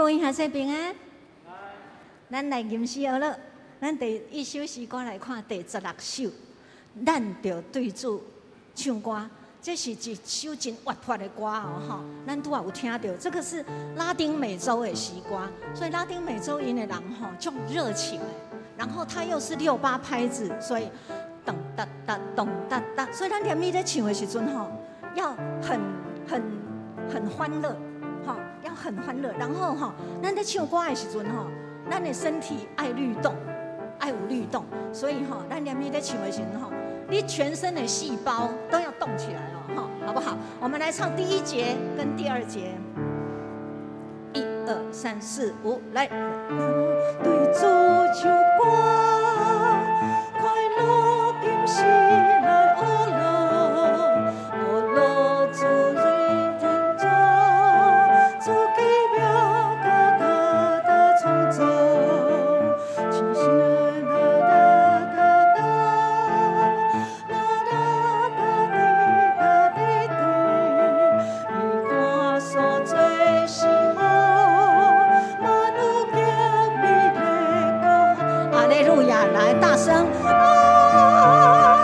各位学生平安。咱来吟诗学乐，咱第一首诗歌来看第16首。咱着对主唱歌，这是一首真活泼的歌哦，吼。咱拄仔有听到，这个是拉丁美洲的诗歌，所以拉丁美洲因的人吼，就热情的。然后它又是6/8拍子，所以咚哒哒咚哒哒，所以咱连咪在唱的时阵吼，要很欢乐。要很欢乐，然后咱在唱歌的时阵咱的身体爱律动，爱有律动，所以咱连咪在唱的时阵你全身的细胞都要动起来哦，好不好？我们来唱第1节跟第2节，1、2、3、4、5，来，对主唱歌，快乐今时来学乐，学乐主人。来，大声！阿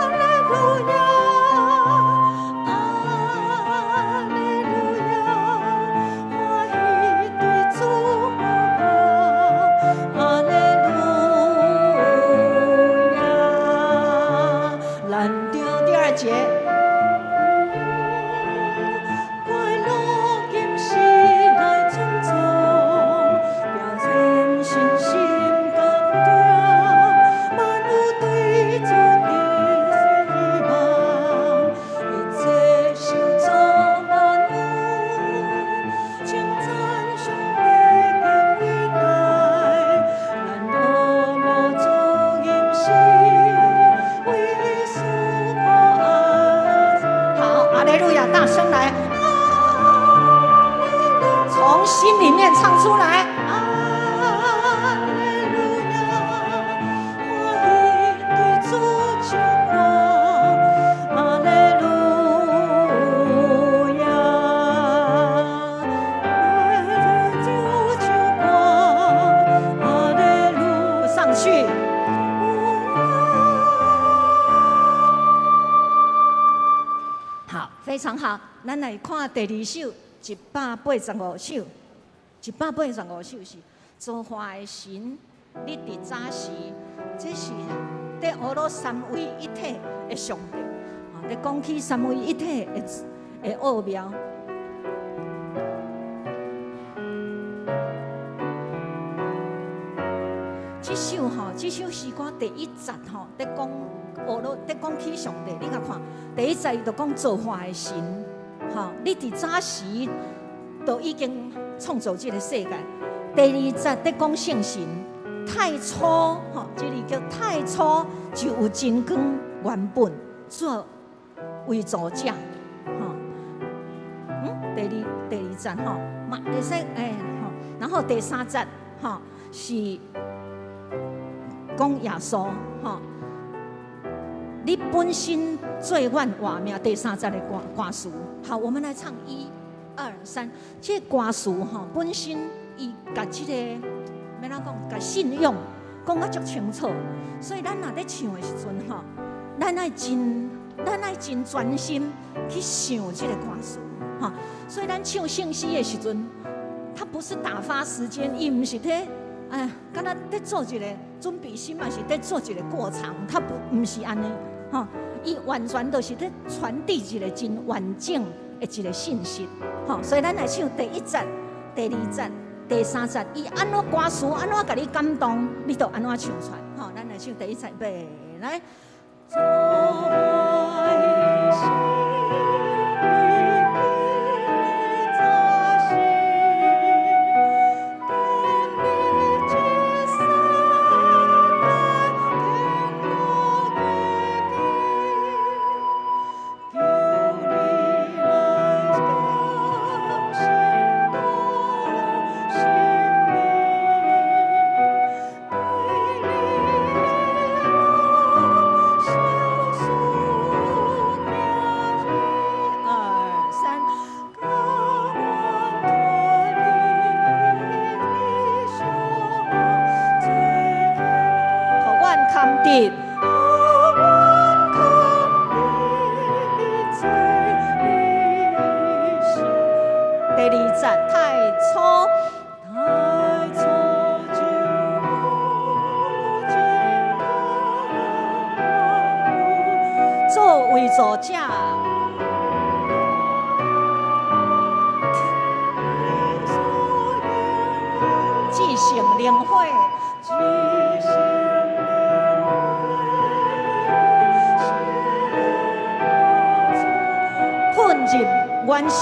利路亚，阿利路亚，欢喜对主报告，阿利路亚。咱着第2节。心里面唱出来，阿利路亚，欢喜对主唱歌，阿利路亚，对主唱歌，阿利路，上去。好，非常好，咱来看第2首，185首。185首是造化的神，你伫早时，这是在学了3位一体的上帝，在讲起3位一体的奥妙。这首诗歌第1节在讲学了，在讲起上帝。你甲看，第1节就讲造化的神，你伫早时都已经创造这个世界。第2节在讲圣神，太初这里叫太初就有真光原本作为造者，第2节嘛会使然后第3节是讲耶稣你本身最阮活命。第3节的歌词，好，我们来唱1、2、3，这歌词本身伊甲这个要怎讲？甲信用讲啊足清楚，所以咱若在唱的时阵咱爱真专心去想这个歌词所以咱唱圣诗的时阵，它不是打发时间，伊唔是在敢若在做一个准备心嘛，是在做一个过场，它唔是安尼伊完全都是在传递一个真完整的一个信息所以咱来唱第1节、第2节、第3节，伊安怎歌词安怎甲你感动，你就安怎唱出来咱来唱第1节，备来。得。第二节太初，作为作者，至圣灵会，混入原心。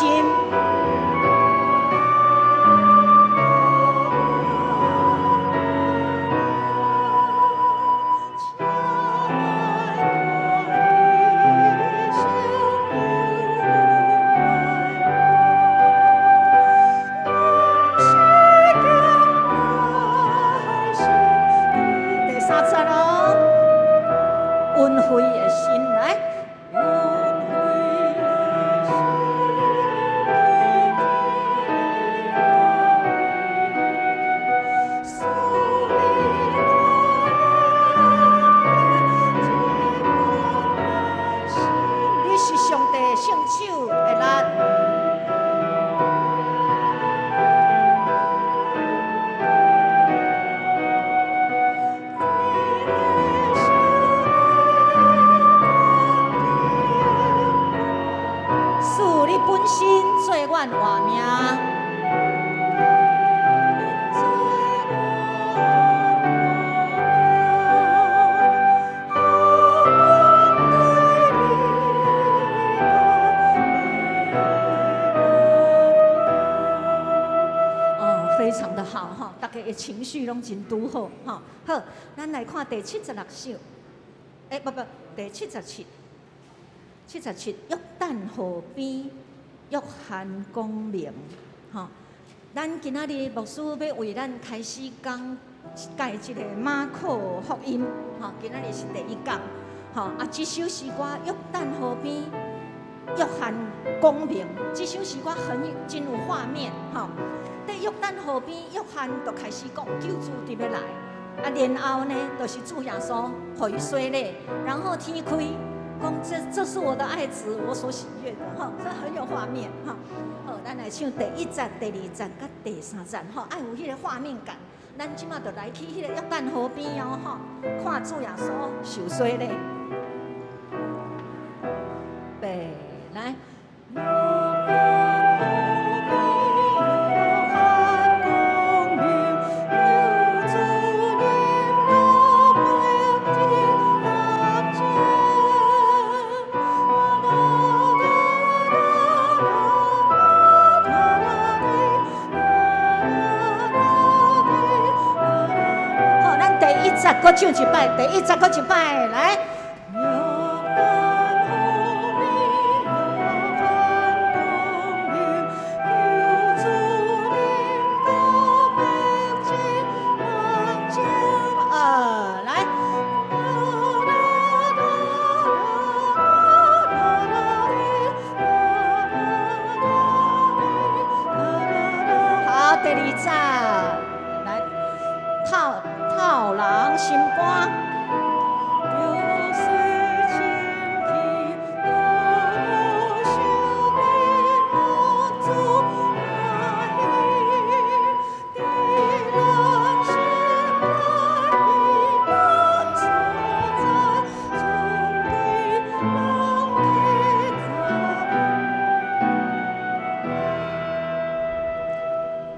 情绪拢真拄好，吼好，咱来看第76首，不，第77，约旦河边，约翰光明，吼，咱今仔日牧师要为咱开始讲解这个马可福音，吼，今仔日是第1讲，吼这首诗歌约旦河边，约翰光明，这首诗歌真有画面，吼。在约旦河边，约翰就开始讲救主就要来，然后呢，就是主耶稣给伊洗礼，然后天开，讲这是我的爱子，我所喜悦的，哈，这很有画面，哈。好，咱来唱第1节、第2节、甲第3节，哈，爱有迄个画面感。咱即马就来去迄个约旦河边哦，哈，看主耶稣受洗礼。备来。搁唱一摆，第1节搁一摆，来。来。好，第2节，来，套人心肝，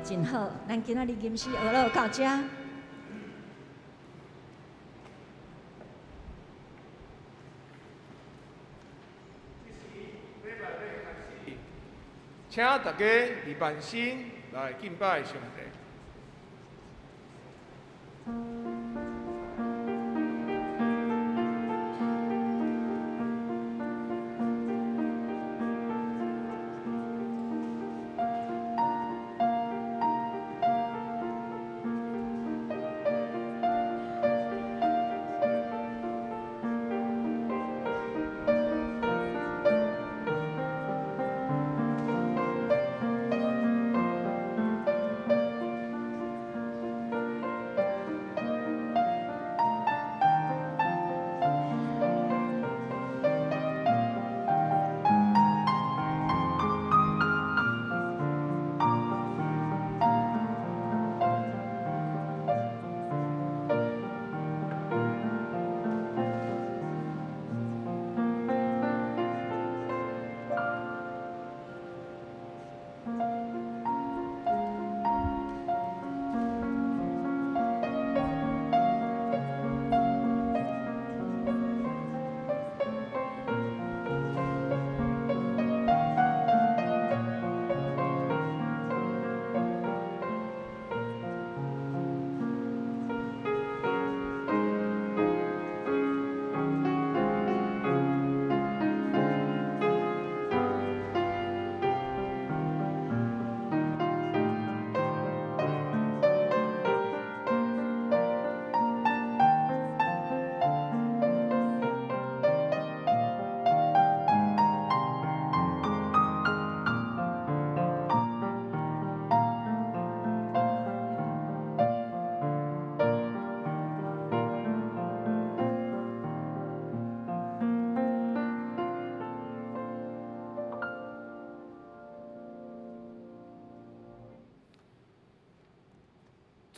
真好，咱今仔日吟诗学了到这。请大家以万心来敬拜上帝。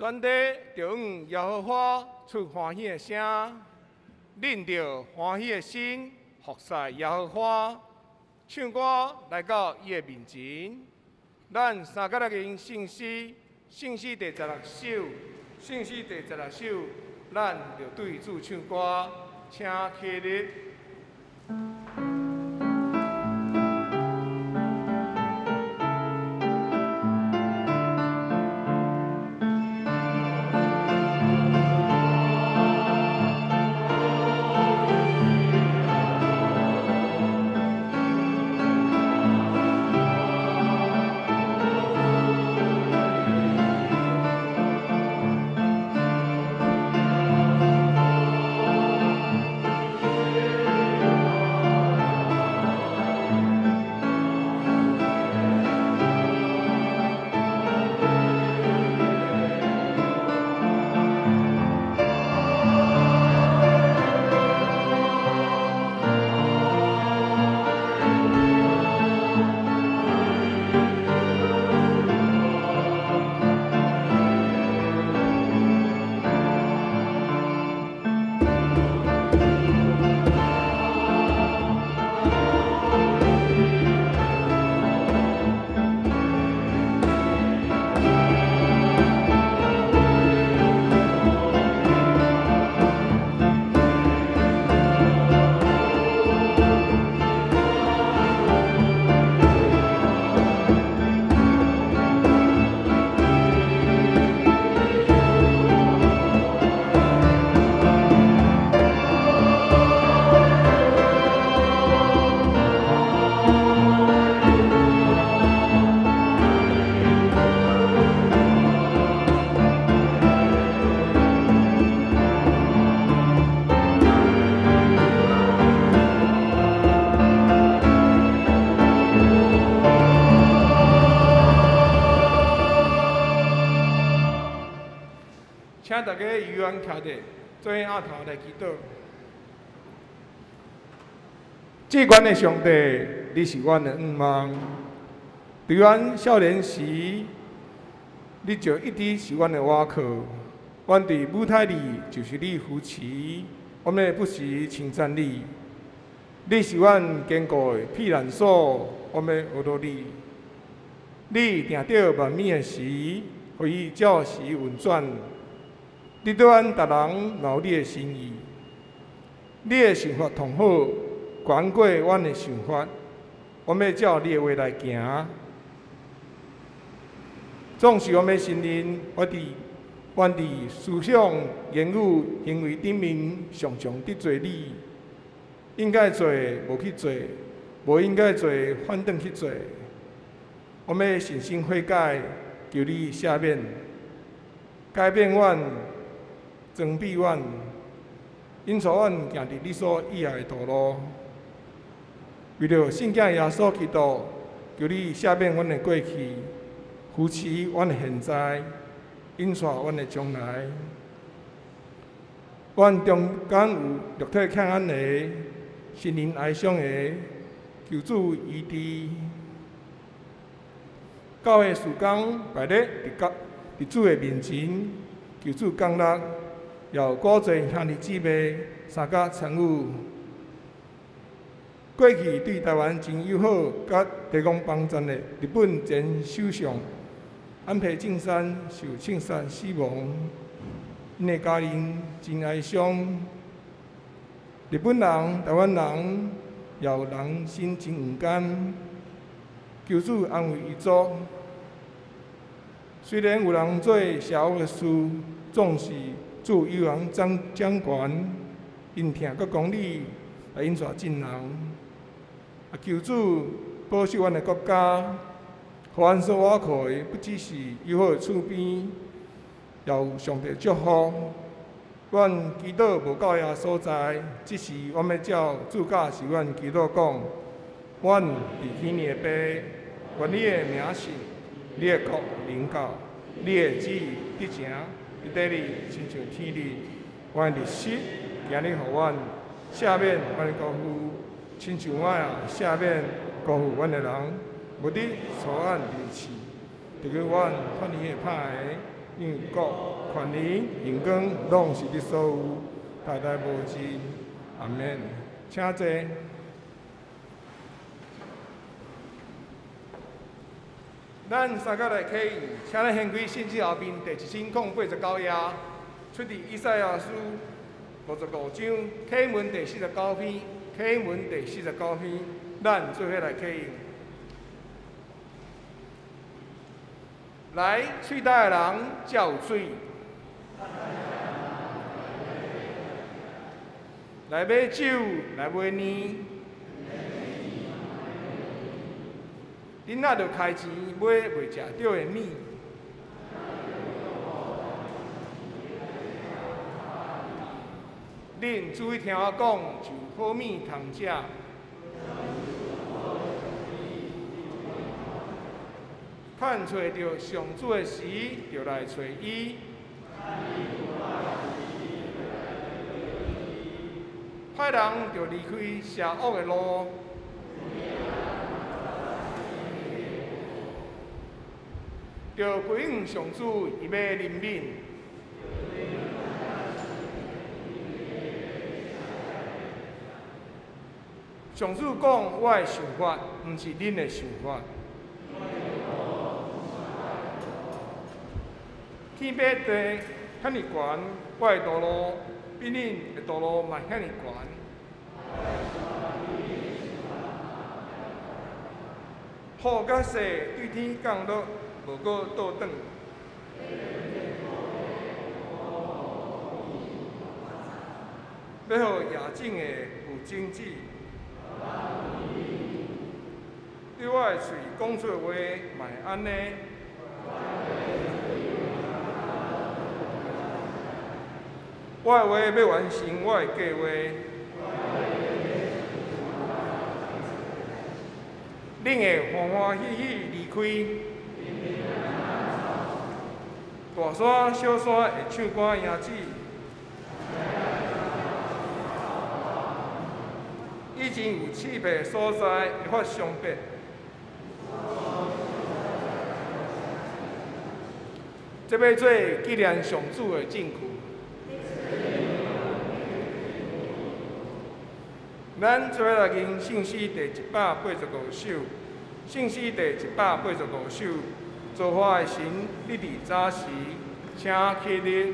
全地着向耶和华出欢喜的声，恁着欢喜的心，服侍耶和华，唱歌来到伊的面前。咱三角六人圣诗，圣诗第16首，圣诗第16首，咱着对主唱歌，请起立。请大家依然徛伫，做额头来祈祷。至愿的上帝，你是阮的愿望。对阮少年时，你就一直是阮的倚靠。阮伫舞台里就是你扶持，我们不时称赞你。你是阮坚固的避难所，我们学到你。你定着万米的时，互伊照时运转。你对阮逐人有你的心意，你的想法同好，远过阮的想法。我们照你的话来行，总是我们信任，阮伫思想、言语、行为顶面常常得罪你。应该做无去做，无应该做反转去做。我们诚心悔改，求你赦免，改变阮。装备阮，引导阮行伫你所以爱的道路。为了圣囝耶稣基督，求你赦免阮的过去，扶持阮的现在，引导阮的将来。阮中间有肉体欠安的，心灵哀伤的，求主医治。教会事工摆咧伫主的面前，求主降力。要鼓励兄弟姊妹三甲参与。过去对台湾真友好、甲提供帮助的日本前首相安倍晋三受枪杀死亡，因的家人真哀伤。日本人、台湾人也有人心真唔甘，求主安慰伊族。虽然有人做社恶的事，总是。主有人掌权，因听佮讲理来引带进人。求主保守阮的国家，互阮所倚靠的不只是友好的厝边，也有上帝祝福。阮祈祷无到遐所在，只是我们照主教是阮祈祷讲，阮伫天的爸，愿你的名是，你的国临到，你的旨意得成。伫地里，亲像天里，阮日时，今日互阮赦免阮的辜负，亲像我也赦免辜负阮的人，无你所按离弃，就叫阮发现的歹，因国权利、荣光，拢是你所有，代代无尽。阿免，请坐。咱三角来启应，请咱献归圣旨后面第1089页，出自以赛亚书55章启文第49篇，启文第49篇，咱做伙来启应。来，喙内的人才有水；来买酒，来买面。囡仔着开钱买袂食着的米。恁注意听我讲，就好米通食。盼找着上主的时，就来找伊。歹人就离开邪恶的路。就归向上主，伊要怜悯。上主讲：我的想法，毋是恁的想法。天比地遐尼悬，我的道路比恁的道路嘛遐尼悬。雨甲雪对天降落，无过倒转。要互野种的有种子。对我的嘴讲出的话，嘛会安尼。我的话要完成我的计划。恁会欢欢喜喜离开。大山小山会唱歌迎子。以前有刺白的所在会发伤白。这要做纪念上主的证据。咱做伙来念圣诗第185首，圣诗第185首，造化的神，你伫早时，请起立。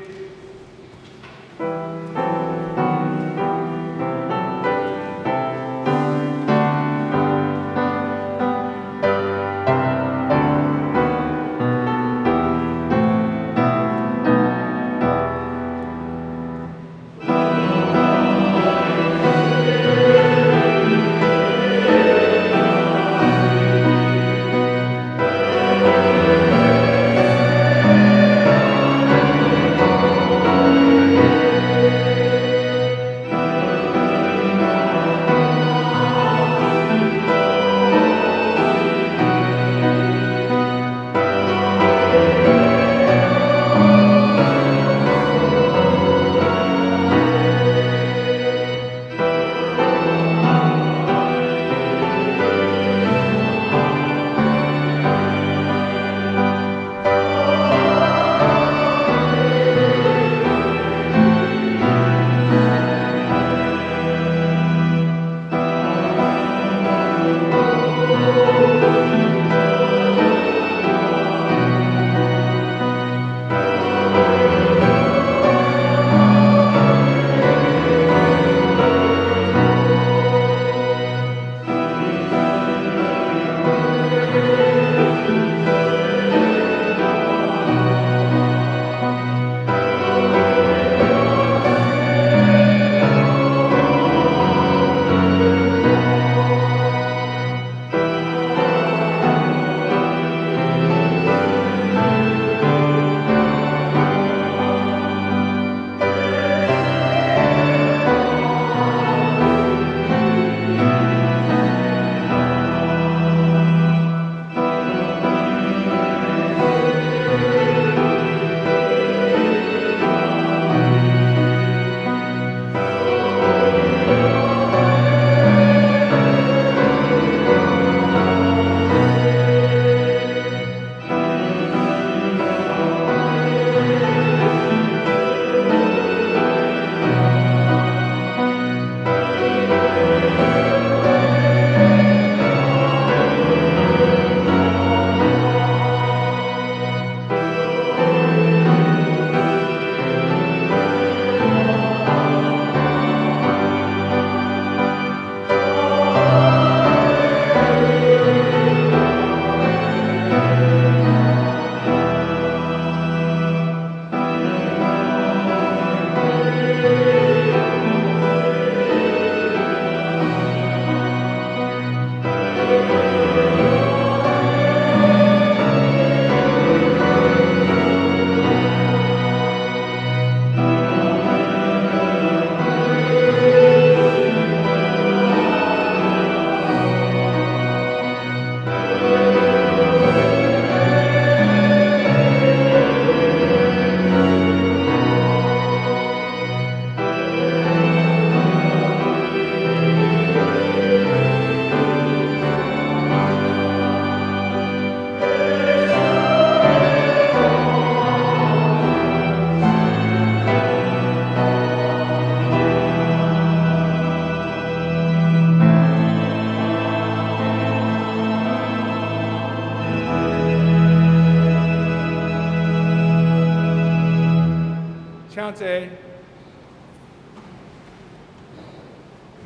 坐，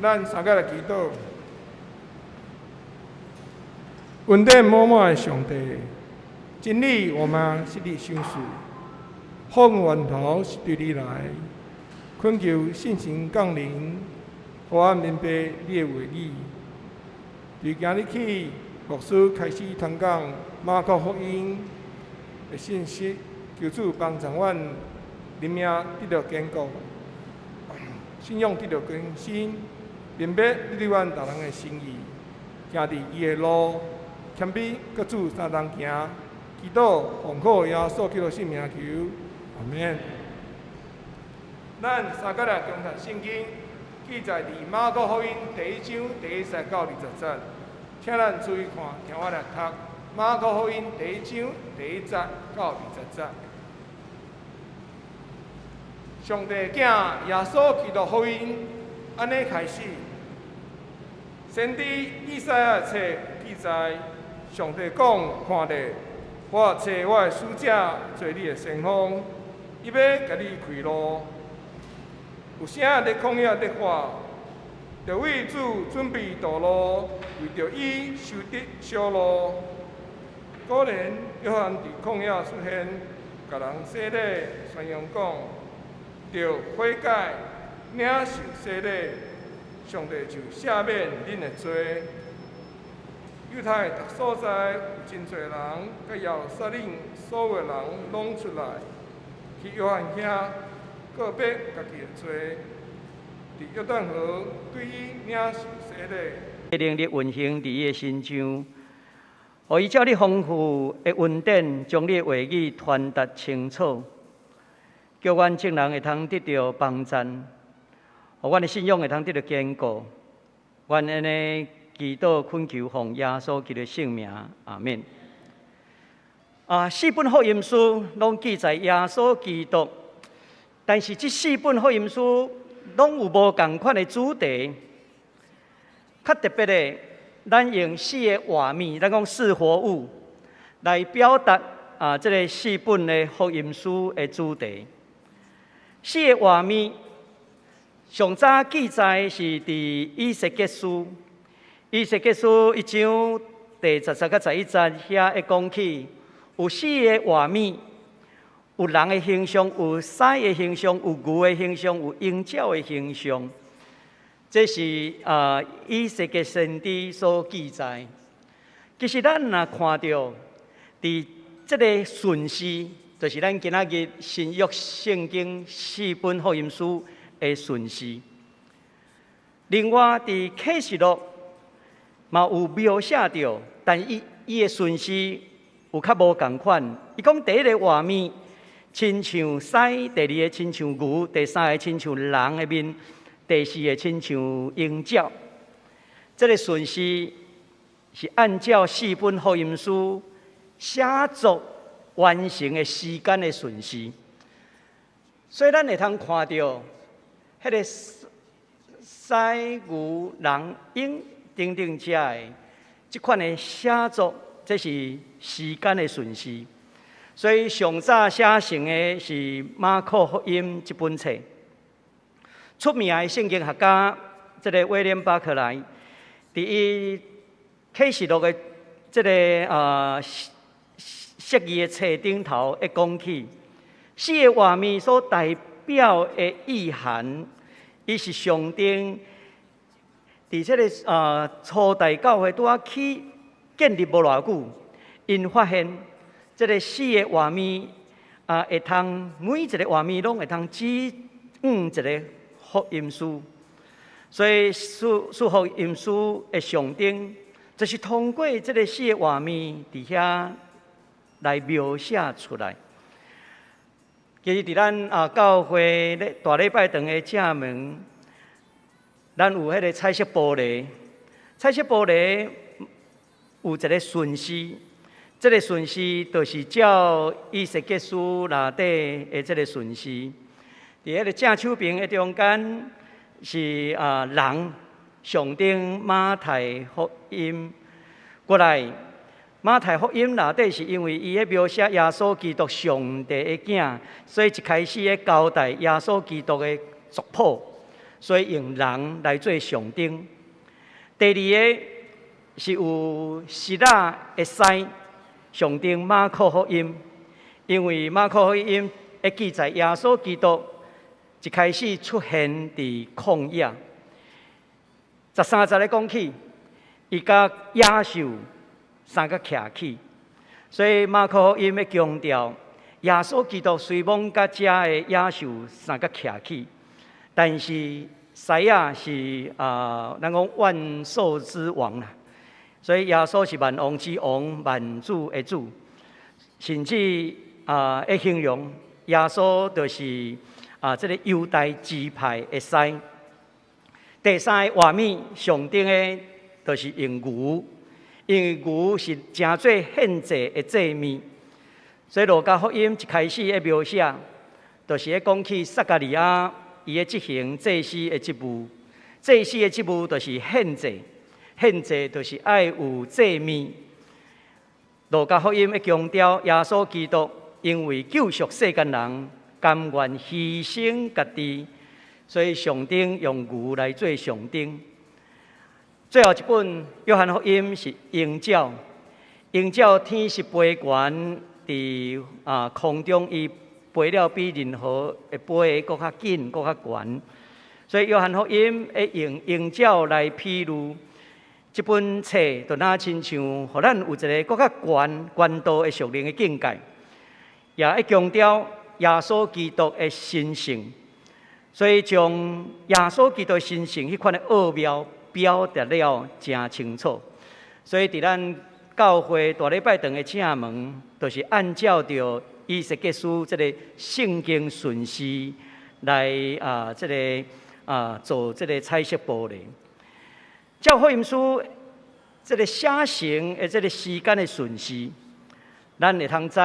咱三个来祈祷。恩典满满的上帝，真理我们是你相属，福源头是对你来，恳求信心降临，互我明白你的话语。从今日起，牧师开始传讲马可福音的信息，求主帮助阮灵命得到坚固，信仰得到更新，明白你对阮逐人的心意，行伫伊的路。谦卑，各主三人行，祈祷奉靠耶稣基督圣名求，阿免。咱三个人共读圣经，记载伫马可福音第1章第1节到20节，请咱注意看，听我来读马可福音第1章第1节到20节。上帝囝耶稣基督福音安尼开始，先知以赛亚册记载。上帝讲：看咧，我找我的使者做你的先锋，伊要甲你开路。有啥咧旷野咧话，着为主准备道路，为着伊修直小路。果然，约翰伫旷野出现，甲人洗礼，宣扬讲：着悔改，领受洗礼，上帝就赦免恁的罪。犹太各所在有真侪人，甲耶路撒冷所有人拢出来，去约翰遐告别家己的罪，伫约旦河对伊领受洗礼。能力运行伫伊的身上，互伊照你丰富的恩典，将你的话语传达清楚，叫阮众人会通得到帮助，互阮的信仰会通得到坚固。阮安尼。祈祷恳求奉耶稣基督的圣名，阿免。4本福音书拢记载耶稣基督，但是这4本福音书拢有无同款的主题。较特别的，咱用4个画面，咱讲4活物来表达这个4本的福音书的主题。4个画面，上早记载是伫以西结书。以西结书1章第10到11节，遐会讲起有4个画面，有人的形象，有狮的形象，有牛的形象，有鹰鸟的形象。这是以西结先知所记载。其实咱若看到伫这个顺序，就是咱今仔日新约圣经4本福音书的顺序。另外，伫启示录嘛有描写到，但伊的顺序有较无同款。伊讲第一个画面亲像狮，第二个亲像牛，第三个亲像人的面，第四个亲像鹰鸟。这个顺序是按照4本福音书写作完成的时间的顺序，所以咱会通看到迄个狮、牛、人、鹰。等等遮的这款的写作，这是时间的顺序。所以上早写成的是马可福音这本册。出名的圣经学家，这个威廉巴克莱，伫伊启示录的这个释义的册顶头会讲起4个画面所代表的意涵，伊是上顶。伫这个初代教会拄啊起建立无偌久，因发现这个4个画面会通每一个画面拢会通指一个福音书，所以四福音书的上顶，就是通过这个4个画面伫遐来描写出来。其实伫咱教会咧大礼拜堂的正门。咱有迄个彩色玻璃，彩色玻璃有一个顺序，这个顺序就是照以西结书内底的这个顺序。伫迄个正手边的中间是人，上顶马太福音，过来马太福音内底是因为伊咧描写耶稣基督上帝的囝，所以一开始咧交代耶稣基督的族谱，所以用人来做上顶。第二个是有希腊的西上顶马可福音，因为马可福音会记载耶稣基督一开始出现伫旷野，13节咧讲起，伊甲野兽三个徛起，所以马可福音要强调耶稣基督虽蒙甲遮的野兽三个徛起，但是西亚是咱讲万兽之王啦，所以耶稣是万王之王，万主的主，甚至会形容耶稣就是这个犹太支派的狮。第三个画面上顶的，就是用牛，因为牛是真做献祭的祭物，所以路加福音一开始的描写，就是咧讲起撒加利亚伊的执行祭司的职务。祭司的职务就是献祭，献祭就是爱有祭物。路加福音会强调耶稣基督因为救赎世间人，甘愿牺牲家己，所以上顶用牛来做上顶。最后一本约翰福音是鹰鸟，鹰鸟天是飞悬伫空中，伊飞了比任何会飞的搁较紧、搁较悬。所以约翰福音会用鹰鸟来披露这本册，就那亲像，互咱有一个搁较悬度的属灵的境界，也会强调耶稣基督的神性。所以将耶稣基督的神性迄款的奥妙表达了真清楚，所以伫咱教会大礼拜堂的正门，就是按照着以西结书这个圣经顺序来做这个彩色玻璃。照福音书这个写成的这个时间的顺序，咱会通知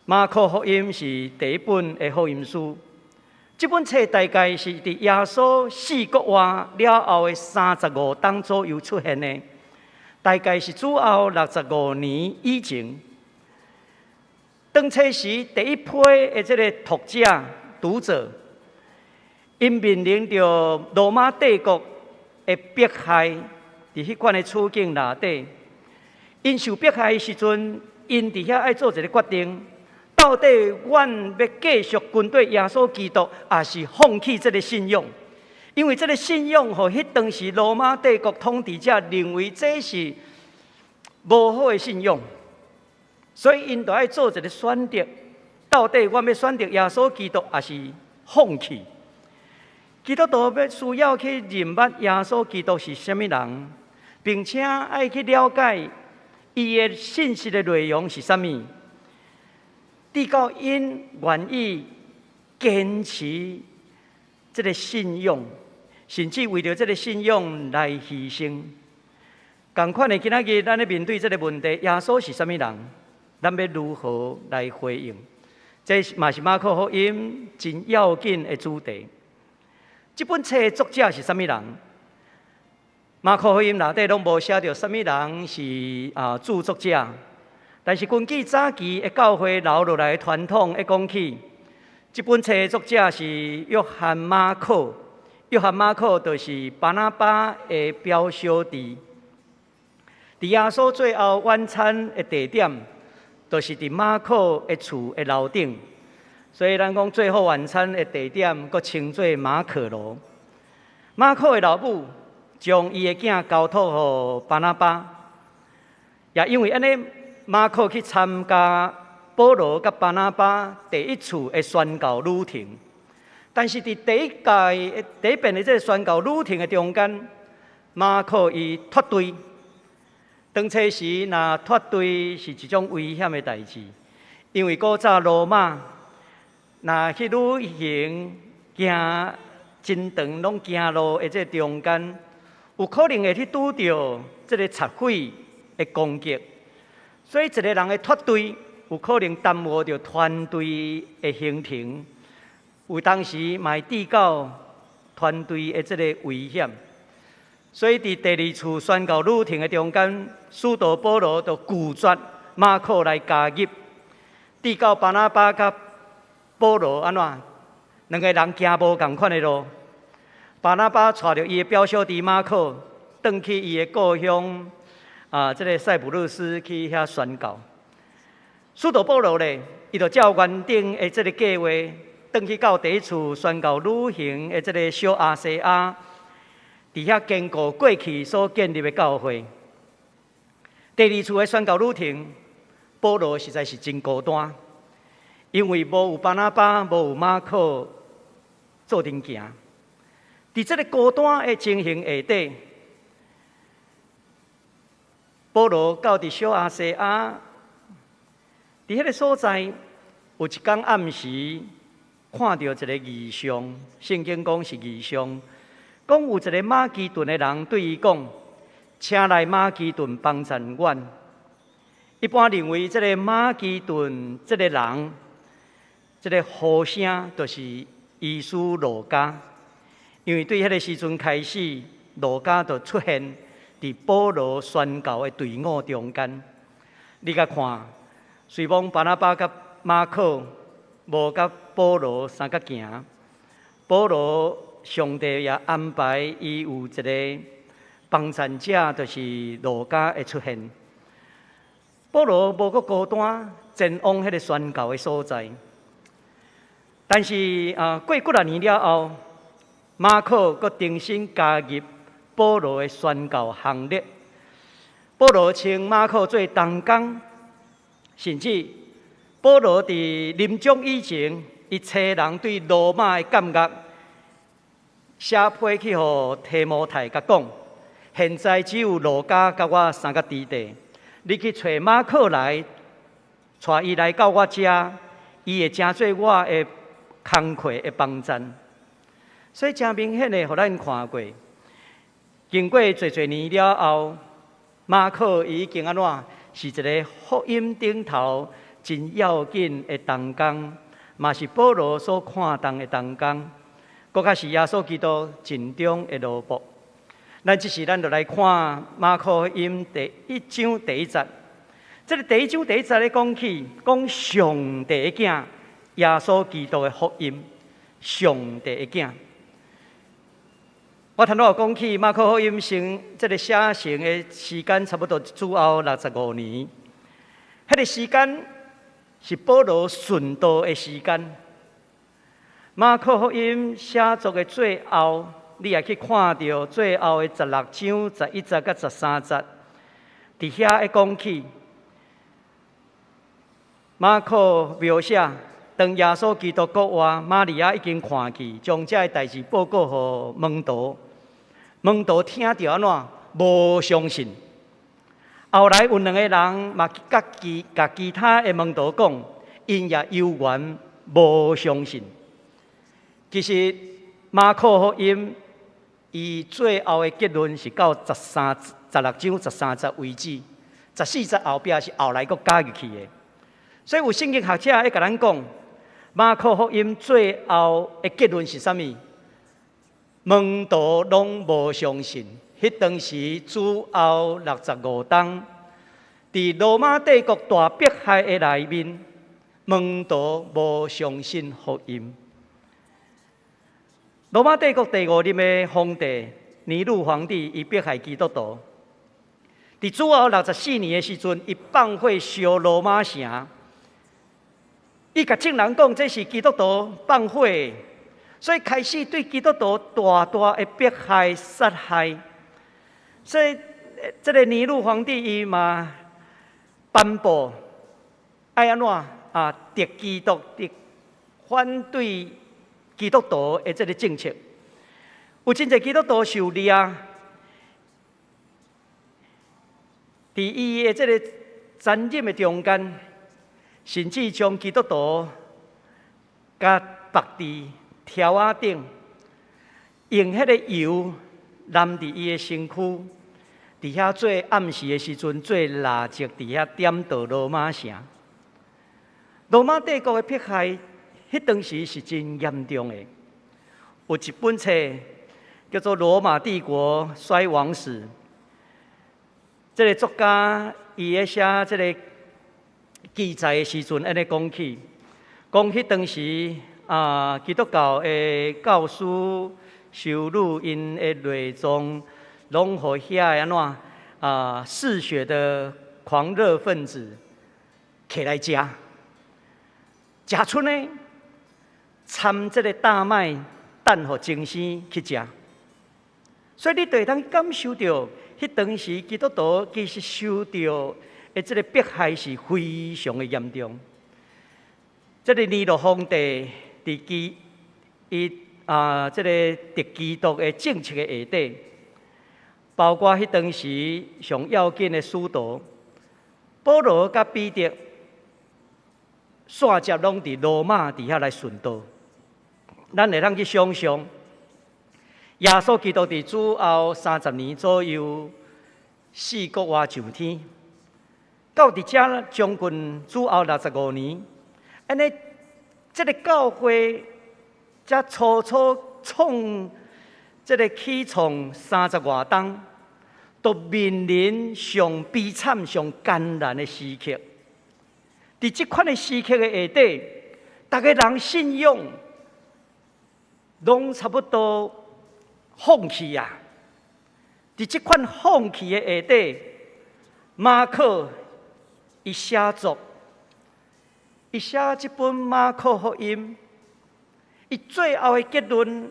马可福音是第一本的福音书。这本册大概是伫耶稣死国活了后的35冬左右出现的，大概是主后65年以前。当初时第一批的这个读者、读者，因面临着罗马帝国的迫害，伫迄款的处境内底，因受迫害的时阵，因伫遐爱做一个决定。到底阮要继续跟对耶稣基督，还是放弃这个信仰？因为这个信仰，互迄当时罗马帝国统治者认为这是无好的信仰，所以因就爱做一个选择：到底阮要选择耶稣基督，还是放弃？基督徒要需要去认捌耶稣基督是什么人，并且爱去了解伊的信息的内容是什么。直到因愿意坚持这个信仰，甚至为了这个信仰来牺牲。同款的，今仔日咱咧面对这个问题，耶稣是什么人？咱要如何来回应？这嘛是马可福音真要紧的主题。这本册的作者是什么人？马可福音内底拢无写到什么人是著作者。但是根据早期的教会留落来的传统，会讲起，这本册的作者是约翰马可。约翰马可就是巴拿巴的表小弟。伫耶稣最后晚餐的地点，就是伫马可的厝的楼顶。所以咱讲最后晚餐的地点，佫称作马可楼。马可的老母将伊的囝交托予巴拿巴，也因为安尼。马可去参加保罗甲巴拿巴第一次的宣教旅程，但是伫第一遍的这个宣教旅程的中间，马可伊脱队。当初时，若脱队是一种危险的代志，因为古早罗马若去旅行行真长拢行路的这中间，有可能会去拄到这个賊匪的攻击。所以，一个人的脱队，有可能耽误着团队的行程，有当时嘛会致到团队的这个危险。所以伫第二次宣教旅程的中间，使徒保罗就拒绝马可来加入，直到巴拿巴甲保罗安怎两个人行无同款的路。巴拿巴带着伊的表兄弟马可，转去伊的故乡这个塞浦路斯去遐宣教。使徒保罗咧，伊就照原定的这个计划，转去到第一次宣教旅行的这个小亚细亚，伫遐坚固过去所建立的教会。第二次的宣教旅程，保罗实在是真孤单，因为无有巴拿巴，无有马可做阵行。伫这个孤单的情形下底，保罗到伫小亚细亚，伫迄个所在，有一天暗时看到一个异象，圣经讲是异象，讲有一个马其顿的人对伊讲，请来马其顿帮衬阮。一般认为，这个马其顿这个人，这个呼声就是医师路加。因为对迄个时阵开始，路加就出现伫保罗宣教的队伍中间。你甲看，随望巴拿巴甲马可无甲保罗三角行，保罗上帝也安排伊有一个帮衬者，就是路加的出现。保罗无阁孤单，前往迄个宣教的所在。但是过几啊年了后，马可阁重新加入保罗的宣教行列。保罗请马可做同工，甚至保罗伫临终以前，伊找人对罗马的感觉写批去互提摩太，甲讲：现在只有路加甲我三个弟弟，你去找马可来，带伊来到我遮，伊会成做我的工课的帮衬。所以真明显的，互咱看过，经过侪年了后，马可已经安怎是一个福音顶头真要紧的同工，嘛是保罗所看重的同工，搁较是耶稣基督尽忠的奴仆。咱即时咱就来看马可福音第1章第1节。这个第1章第1节咧讲起，讲上帝的囝耶稣基督的福音，上帝的囝。我头先有讲起马可福音这个写成的时间差不多主后65年，迄个时间是保罗顺道的时间。马可福音写作的最后，你也去看到最后的16章11节甲13节，伫遐会讲起马可描写，当耶稣基督国外，玛利亚已经看去，将这个代志报告互门徒。门徒听到安怎无相信，后来有2个人嘛甲其他的门徒讲，因也犹原无相信。其实马可福音伊最后的结论是到16章13节为止，14节后壁是后来佫加入去的。所以有圣经学者会甲咱讲，马可福音最后的结论是啥物？门徒拢无相信。迄当时主后65冬，伫罗马帝国大迫害的内面，门徒无相信福音。罗马帝国第5任的皇帝尼禄皇帝，伊迫害基督徒。伫主后64年的时阵，伊放火烧罗马城，伊甲众人讲，这是基督徒放火的。所以开始对基督徒大大的迫害杀害，所以这个尼禄皇帝伊嘛颁布爱安怎敌基督、敌反对基督徒的这个政策。有真侪基督徒受掠，伫伊的这个残忍的中间，甚至将基督徒甲绑伫条仔顶，用迄个油淋伫伊的身躯，伫遐做暗时的时阵做蜡烛，伫遐点着罗马城。罗马帝国的迫害，迄当时是真严重的。有一本册叫做《罗马帝国衰亡史》。这个作家伊咧写这个记载的时阵，安尼讲起，讲迄当时基督教的教师、修女因的内脏，拢互遐安怎嗜血的狂热分子摕来食，食出呢掺这个大麦蛋互精生去食，所以你就会当感受到，迄当时基督徒其实受到的这个迫害是非常的严重。这个尼禄皇帝伫这个敌基督的政策的下底，包括迄当时上要紧的使徒保罗甲彼得，线接拢伫罗马底下来顺道。咱会当去想象，耶稣基督伫主后30年左右，四国外上天，到伫遮将近主后65年，安尼，这个教会才初创这个起创30外冬，都面临上悲惨、上艰难的时刻。伫即款的时刻的下底，大家人信仰拢差不多放弃啊！伫即款放弃的下底，马可伊写作，伊写即本马可福音，伊最后的结论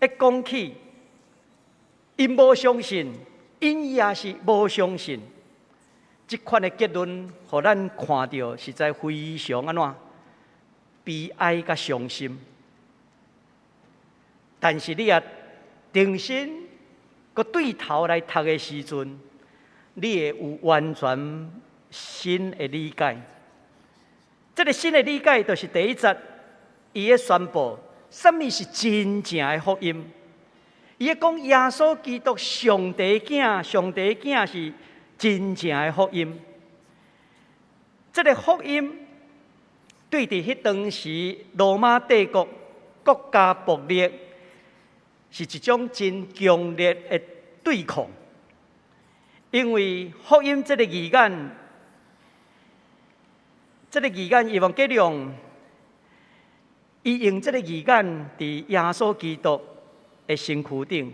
会讲起，因无相信，因也是无相信。即款的结论，互咱看到实在非常安怎悲哀甲伤心。但是你也定心，搁对头来读的时阵，你会有完全新的理解。这个新的理解，就是第一节，伊咧宣布什么是真正的福音。伊咧讲耶稣基督上帝囝，上帝囝是真正的福音。这个福音对伫迄当时罗马帝国国家暴力，是一种真强烈的对抗。因为福音这个字眼，伊往计量，伊用这个字眼伫耶稣基督的身躯顶。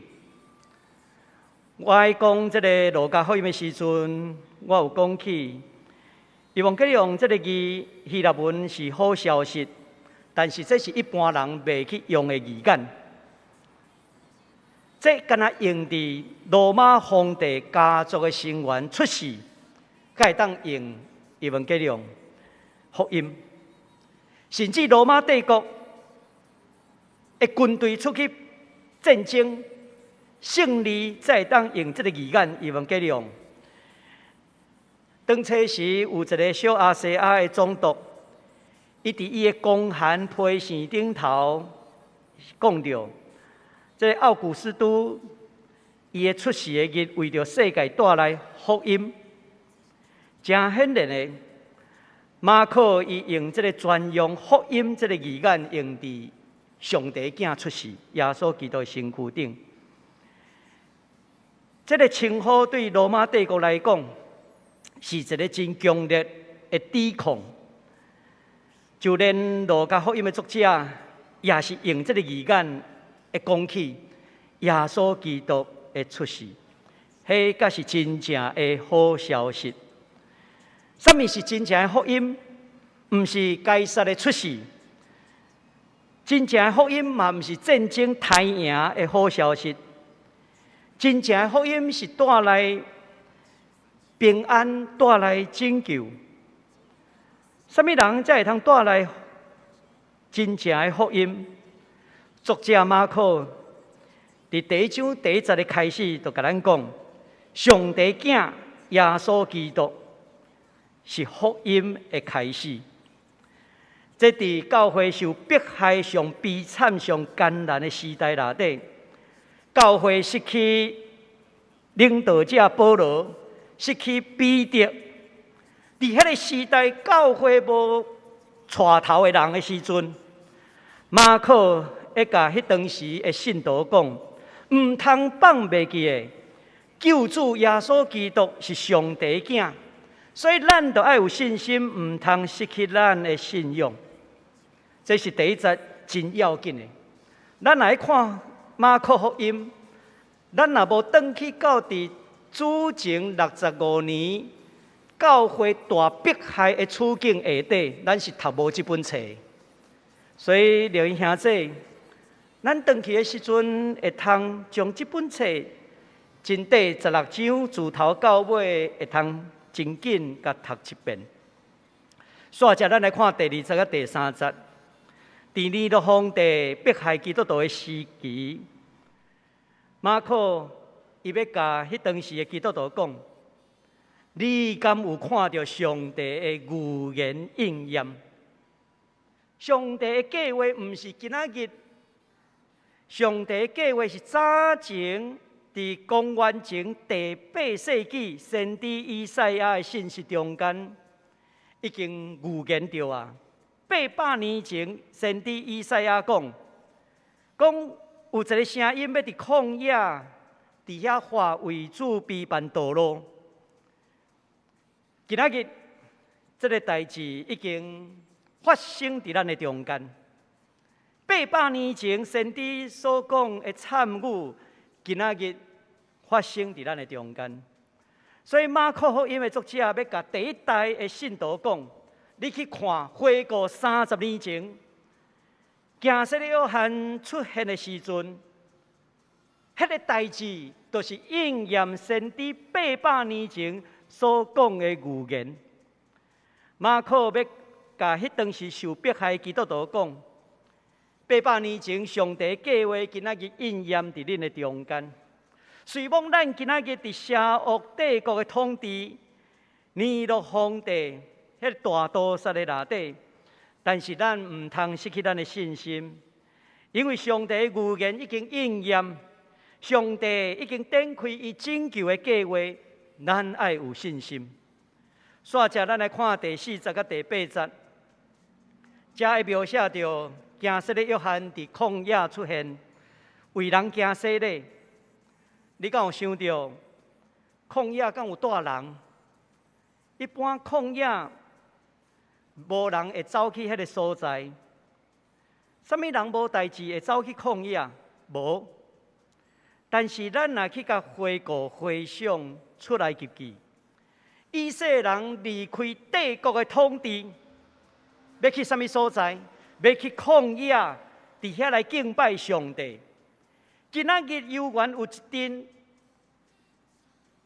我爱讲这个路加福音的时阵，我有讲起，伊往计量这个字希腊文是好消息，但是这是一般人袂去用的字眼。这敢若用伫罗马皇帝家族的成员出世，才会当用伊往计量福音，甚至罗马帝国的军队出去战争胜利，才会当用这个字眼伊往计量。当初时有一个小亚细亚的总督，伊伫伊的公函批示顶头讲到。这个奥古斯都，伊的出世的日，为着世界带来福音，真显然的，马可伊用这个专用福音这个字眼，用伫上帝囝出世，耶稣基督的身躯顶。这个称呼对罗马帝国来讲，是一个真强烈的抵抗。就连路加福音的作者，也是用这个字眼。会讲起耶稣基督的出世，迄才是真正的好消息。什么是真正的福音？毋是该撒的出世，真正的福音嘛，毋是战争大赢的好消息。真正的福音是带来平安，带来拯救。什么人才会通带来真正的福音？作者马可伫第一章第1节的开始，就甲咱讲，上帝囝耶稣基督是福音的开始。这伫教会受迫害上悲惨、上艰难的时代内底，教会失去领导者保罗，失去彼得。伫迄个时代，教会无带头的人的时阵，马可会甲迄当时的信徒讲，毋唔通放袂记的救主耶稣基督是上帝的囝，所以咱都要有信心，唔通失去咱的信仰。这是第一节真要紧的。咱来看马可福音，咱若无转去到伫主前65年教会大迫害的处境下底，咱是读无这本册。所以刘英兄弟，咱转去的时阵，会通将这本册真底16章自头到尾，会通真紧甲读一遍。煞者，咱来看第2节甲第3节。伫尼禄皇帝迫害基督徒的时期，马可伊要甲迄当时的基督徒讲：你敢有看到上帝的预言应验？上帝的计划毋是今仔日，上帝的计划是早前伫公元前第8世纪先知以赛亚的信息中间已经预言着啊。800年前，先知以赛亚讲有一个声音要伫旷野，伫遐画为主备办道路。今仔日，这个代志已经发生伫咱的中间。800年前，先知所讲的惨语，今仔日发生伫咱的中间。所以马可福音的作者要甲第一代的信徒讲。你去看，回顾30年前，行洗的约翰出现的时阵，迄个代志就是应验先知800年前所讲的预言。马可要甲迄当时受迫害基督徒讲，800年前上帝计划今仔日应验伫恁的中间。随望咱今仔日伫邪恶帝国的统治，尼禄皇帝。迄大屠杀的内底，但是咱唔通失去咱的信心，因为上帝的预言已经应验，上帝已经展开伊拯救的计划，咱爱有信心。煞者，咱来看第4节甲第8节，这会描写着行洗的约翰伫旷野出现，为人行洗礼。你敢有想到旷野敢有带人？一般旷野。无人会走去迄个所在，啥物人无代志会走去旷野？无。但是咱若去甲回顾、回想出来记记，以色列人离开帝国的统治，要去啥物所在？要去旷野，伫遐来敬拜上帝。今仔日犹原有一阵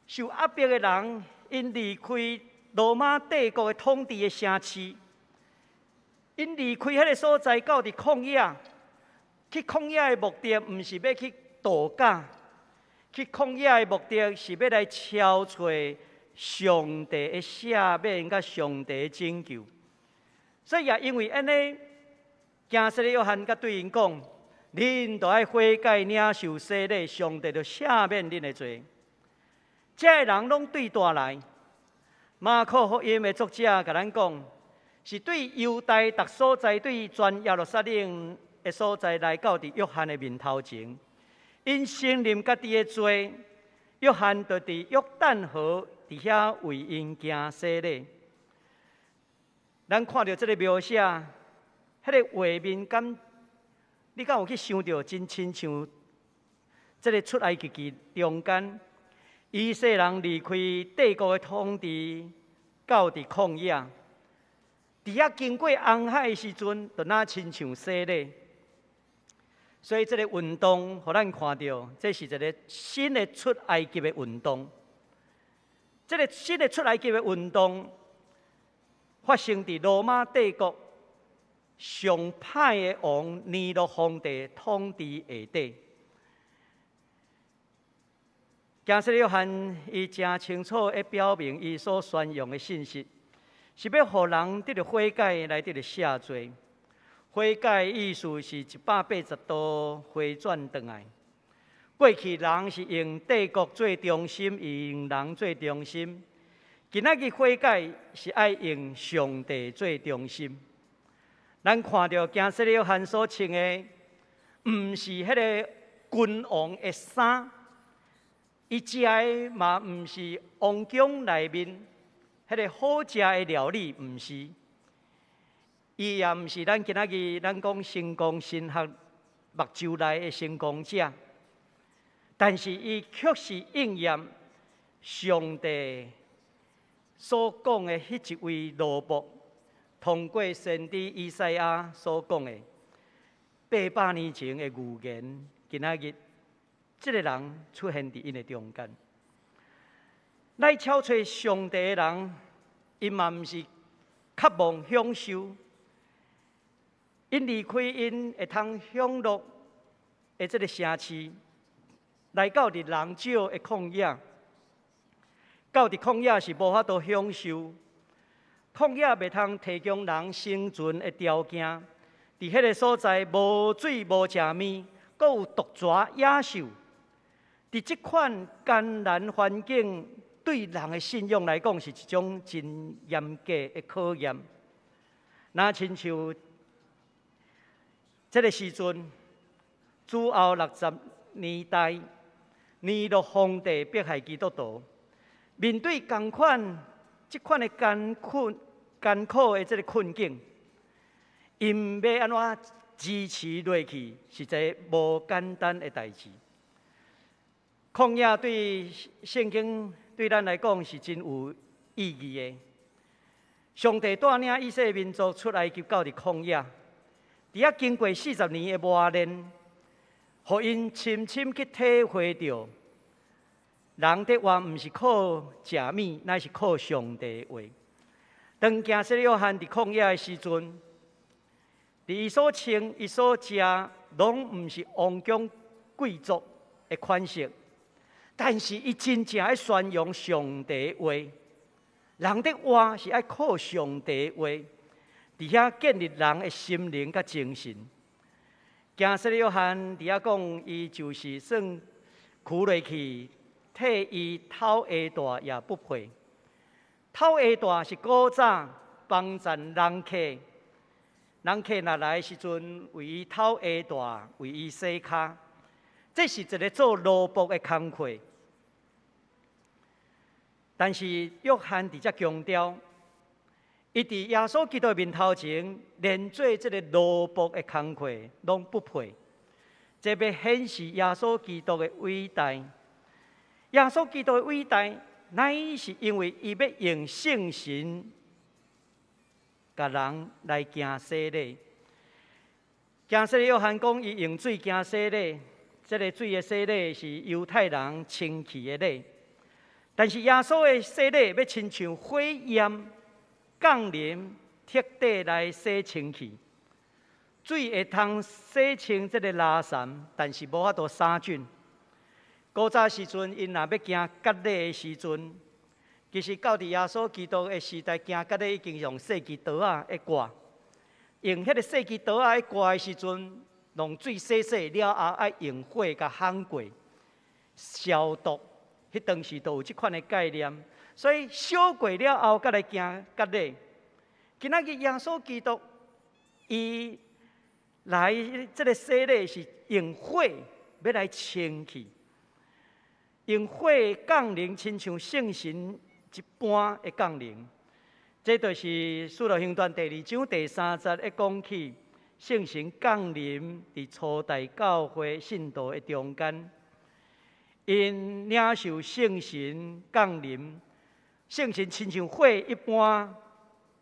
受压迫的人，因离开。罗马帝国的统治的城市，因离开迄个所在，到伫旷野。去旷野的目的，毋是要去度假，去旷野的目的是要来敲找上帝的赦免，甲上帝的拯救。所以也因为安尼，行洗的约翰甲对因讲：恁都爱悔改领受洗礼，上帝就赦免恁的罪。这些人拢对大来。马可福音的作者甲咱讲，是对犹太逐所在，对全耶路撒冷的所在来到伫约翰的面头前，因承认家己的罪，约翰就伫约旦河伫遐为因行洗礼。咱看到这个描写，迄个画面感，你敢有去想到真亲像这个出埃及记中间？以色列人离开帝国的统治，到伫旷野，伫遐经过红海的时阵，就那亲像洗礼。所以，这个运动，互咱看到，这是一个新的出埃及的运动。这个新的出埃及的运动，发生伫罗马帝国上歹的王尼禄皇帝统治下底。行洗约翰伊真清楚地表明，伊所宣扬的信息，是要互人得到悔改，来得到赦罪。悔改意思是180度回转转来。过去人是用帝国做中心，用人做中心。今仔日悔改是爱用上帝做中心。咱看到行洗约翰所穿的，毋是迄个君王的衫，伊食的嘛毋是王宫内面迄个好食的料理，毋是。伊也毋是咱今仔日咱讲成功神学目睭内的成功者，但是伊确实应验上帝所讲的迄一位奴仆，通过先知以赛亚所讲的800年前的预言，今仔日这个人出现伫因的中间。来敲找上帝的人，因嘛毋是渴望享受。因离开因会通享乐的这个城市，来到伫人少的旷野，到伫旷野是无法度享受，旷野袂通提供人生存的条件。伫迄个所在无水无食面，阁有毒蛇野兽。伫即款艰难环境，对人的信仰来讲是一种真严格的考验。那亲像这个时阵，主后60年代，尼禄皇帝迫害基督徒，面对即款的艰苦的这个困境，因要安怎支持落去，是一个无简单的代志。旷野对圣经对咱来讲是真有意义的。上帝带领以色列民族出埃及到伫旷野。伫遐经过40年的磨练，互因深深去体会到，人的话毋是靠食米，乃是靠上帝的话。当行洗约翰伫旷野的时阵，伫伊所穿、伊所食，拢毋是王宫贵族的款式，但是伊真正爱宣扬上帝的话。人的话是爱靠上帝的话。伫遐建立人的心灵甲精神。行洗约翰伫遐讲，伊就是算跍落去，替伊头下大也不配。头下大是古早帮衬人客，人客若来的时阵，为伊头下大，为伊洗骹。这是一个做奴仆的工课。但是约翰伫遮强调。伊伫耶稣基督面头前，连做这个奴仆的工课拢不配。这要显示耶稣基督的伟大。耶稣基督的伟大，乃是因为伊要用圣神，甲人来行洗礼。行洗礼约翰讲，伊用水行洗礼，这个水的洗礼是犹太人清气的礼。但是耶稣的洗礼要亲像火焰降临，彻底来洗清气。水会通洗清这个垃圾，但是无法度杀菌。古早时阵，因若要行割礼的时阵，其实到伫耶稣基督的时代，行割礼已经用细枝刀仔来割。用迄个细枝刀仔来割的时阵，用水洗了后，爱用火甲烘过，消毒。迄当时都有即款的概念。所以烧过了后，才来行割礼。今仔日耶稣基督，伊来这个洗礼是用火要来清气，用火降临，亲像圣神一般的降临。这就是《使徒行传》第2章第3节的讲起，圣神降临伫初代教会信徒的中间，因领受圣神降临。圣神亲像火一般，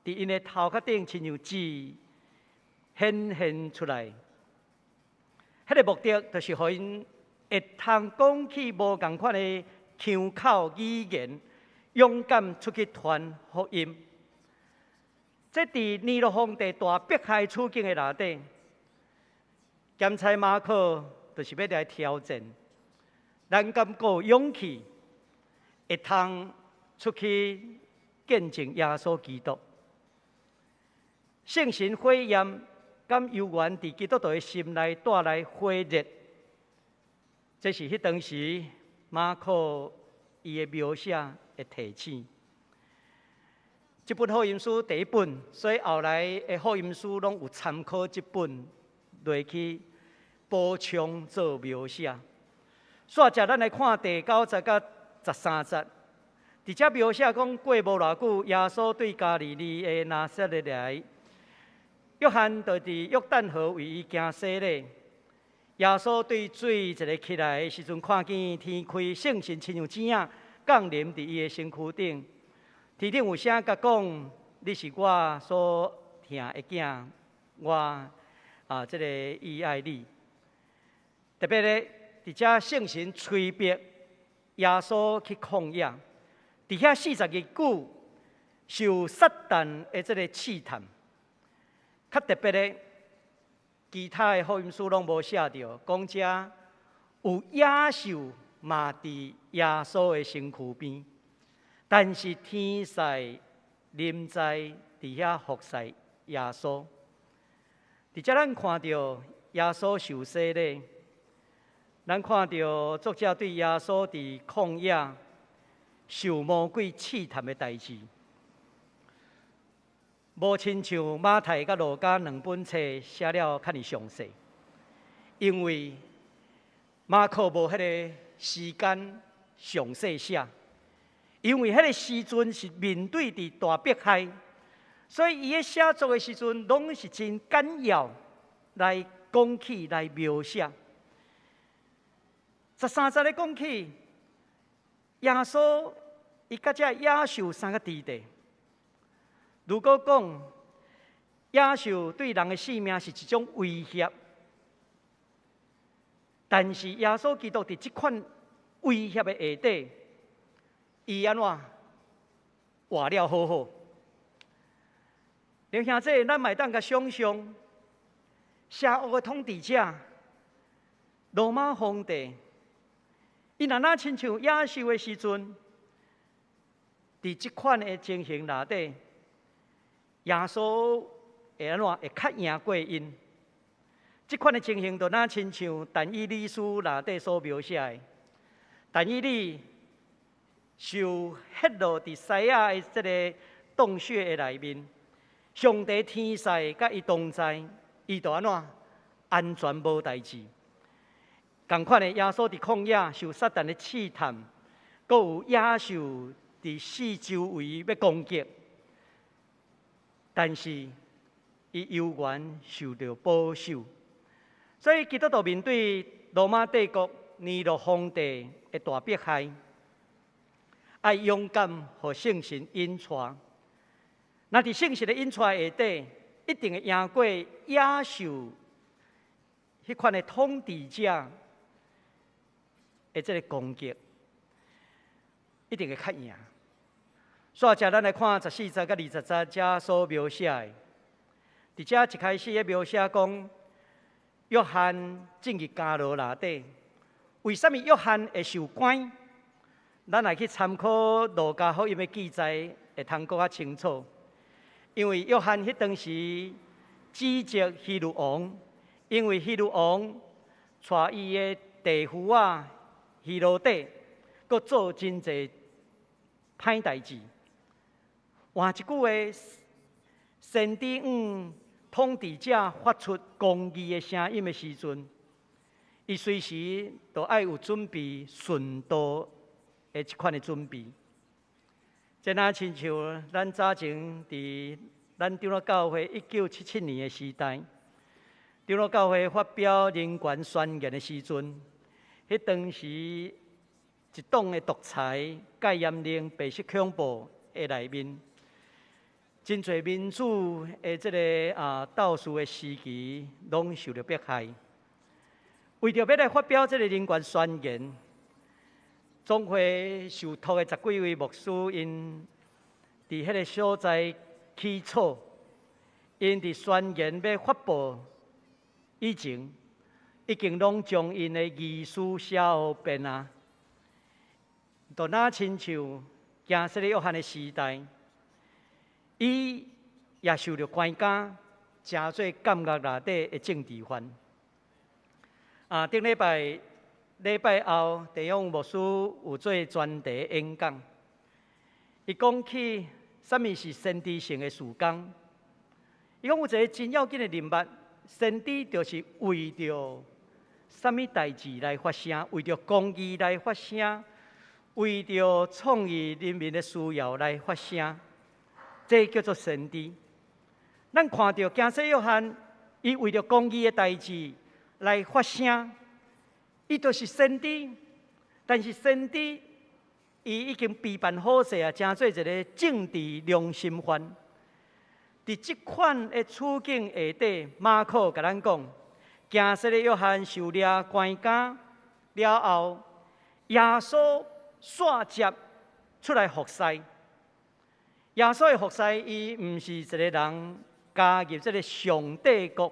伫因的头壳顶亲像纸显现出来。迄个目的就是互因会通讲起无共款的腔口语言，勇敢出去传福音。这伫尼禄皇帝大迫害处境的内底，检差马可就是要来挑战，咱敢够有勇气，会通出去见证耶稣基督，圣神火焰敢悠然伫基督徒的心内带来火热。这是迄当时马可伊的描写的提醒。这本福音书第一本，所以后来的福音书拢有参考这本落去，补充做描写。煞者，咱来看第90到13节，伫遮描写讲过无偌久，耶稣对加利利的拿撒勒来，约翰就伫约旦河为伊行洗礼。耶稣对水一个起来的时阵，看见天开，圣神亲像钱仔降临伫伊的身躯顶。天顶有声甲讲：“你是我所疼的囝，我这个伊爱你。”特别咧，伫遮圣神催逼耶稣去旷野，伫遐40日久受撒旦的这个试探。较特别咧，其他的福音书拢无写着，讲遮有野兽嘛伫耶稣的身躯边，但是天使临在伫遐服侍耶稣。伫遮咱看到耶稣受洗礼，咱看到作者对耶稣伫旷野受魔鬼试探的代志。无亲像马太甲路加两本册写了较详细，因为马可无迄个时间详细写，因为迄个时阵是面对伫大迫害，所以伊咧写作的时阵，拢是真简要来讲起来描写。13节咧讲起耶稣伊甲遮野兽三个伫地。如果讲野兽对人的性命是一种威胁，但是耶稣基督伫这款威胁的下底，伊安怎活了好好？弟兄姊，咱嘛会当甲想象，邪恶的统治者罗马皇帝，伊若那亲像野兽的时阵，伫这款的情形内底。耶稣会安怎会较赢过因？这款的情形，就那亲像但以理书内底所描写的，但以理受揭露伫西亚的这个洞穴的内面，上帝天使甲伊同在，伊就安怎安全无代志。同款的耶稣伫旷野受撒旦的试探，阁有野兽伫四周围要攻击。但是，伊悠然受到保守，所以基督徒面对罗马帝国尼禄皇帝的大迫害，爱勇敢和圣神引带。那伫圣神的引带下底，一定会赢过野兽迄款的统治者的这个攻击，一定会较赢。煞者，咱来看14节到20节遮所描写的。伫遮一开始咧描写讲，约翰进入监牢内底，为什么约翰会受关？咱来去参考路加福音的记载，会通更较清楚。因为约翰迄当时指责希律王，因为希律王带伊的弟夫希罗底，佮做真侪歹代志。换一句话，先伫统治者发出公义的声音的时阵，伊随时都爱有准备顺道的一款的准备。这若亲像咱早前伫咱长老教会1977年的时代，长老教会发表人权宣言的时阵，迄当时一党的独裁戒严令、白色恐怖的内面。真侪民主的这个斗士的时期，拢受到迫害。为着要来发表这个人权宣言，总会受托的10几位牧师，因伫迄个所在起草，因伫宣言要发布以前，已经拢将因的遗书写好遍啊。就那亲像行洗礼约翰的时代。伊也受到关押，真做监狱内底的政治犯。顶礼拜后，弟兄牧师有做专题演讲，伊讲起什么是先知性的事工。伊讲有一个真要紧的任务，先知就是为着什么代志来发声？为着公义来发声，为着创意人民的需要来发声，这叫做先知。咱看到加西约翰，伊为着公义的代志来发声，伊就是先知。但是先知，伊已经批判好势啊，成做一个政治良心犯。伫即款的处境下底，马可甲咱讲，行洗的约翰受掠关监了后，耶稣煞接出来服侍。耶稣的服侍，伊毋是一个人加入这个上帝国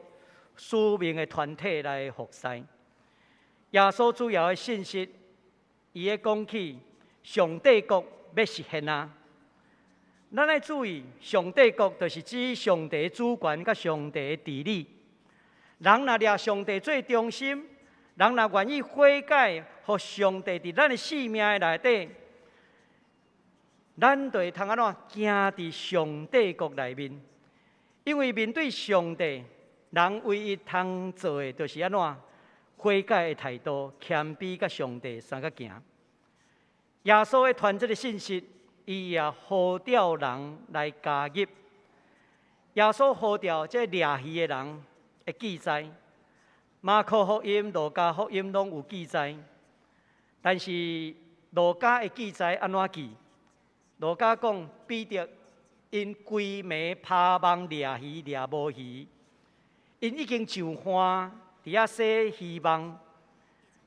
使命的团体来服侍。耶稣主要的信息，伊咧讲起上帝国要实现啊。咱要注意，上帝国就是指上帝主权甲上帝的治理。人若掠上帝最中心，人若愿意悔改，互上帝伫咱的生命的内底，咱就会通安怎行伫上帝国内面。因为面对上帝，人唯一通做的，就是安怎悔改的态度，谦卑甲上帝相甲行。耶稣会传这个信息。伊也呼召人来加入。耶稣呼召这掠鱼的人的记载，马可福音、路加福音拢有记载。但是路加的记载安怎记？路加讲彼得因规暝拍网掠鱼掠无鱼，因已经上岸伫遐洗鱼网，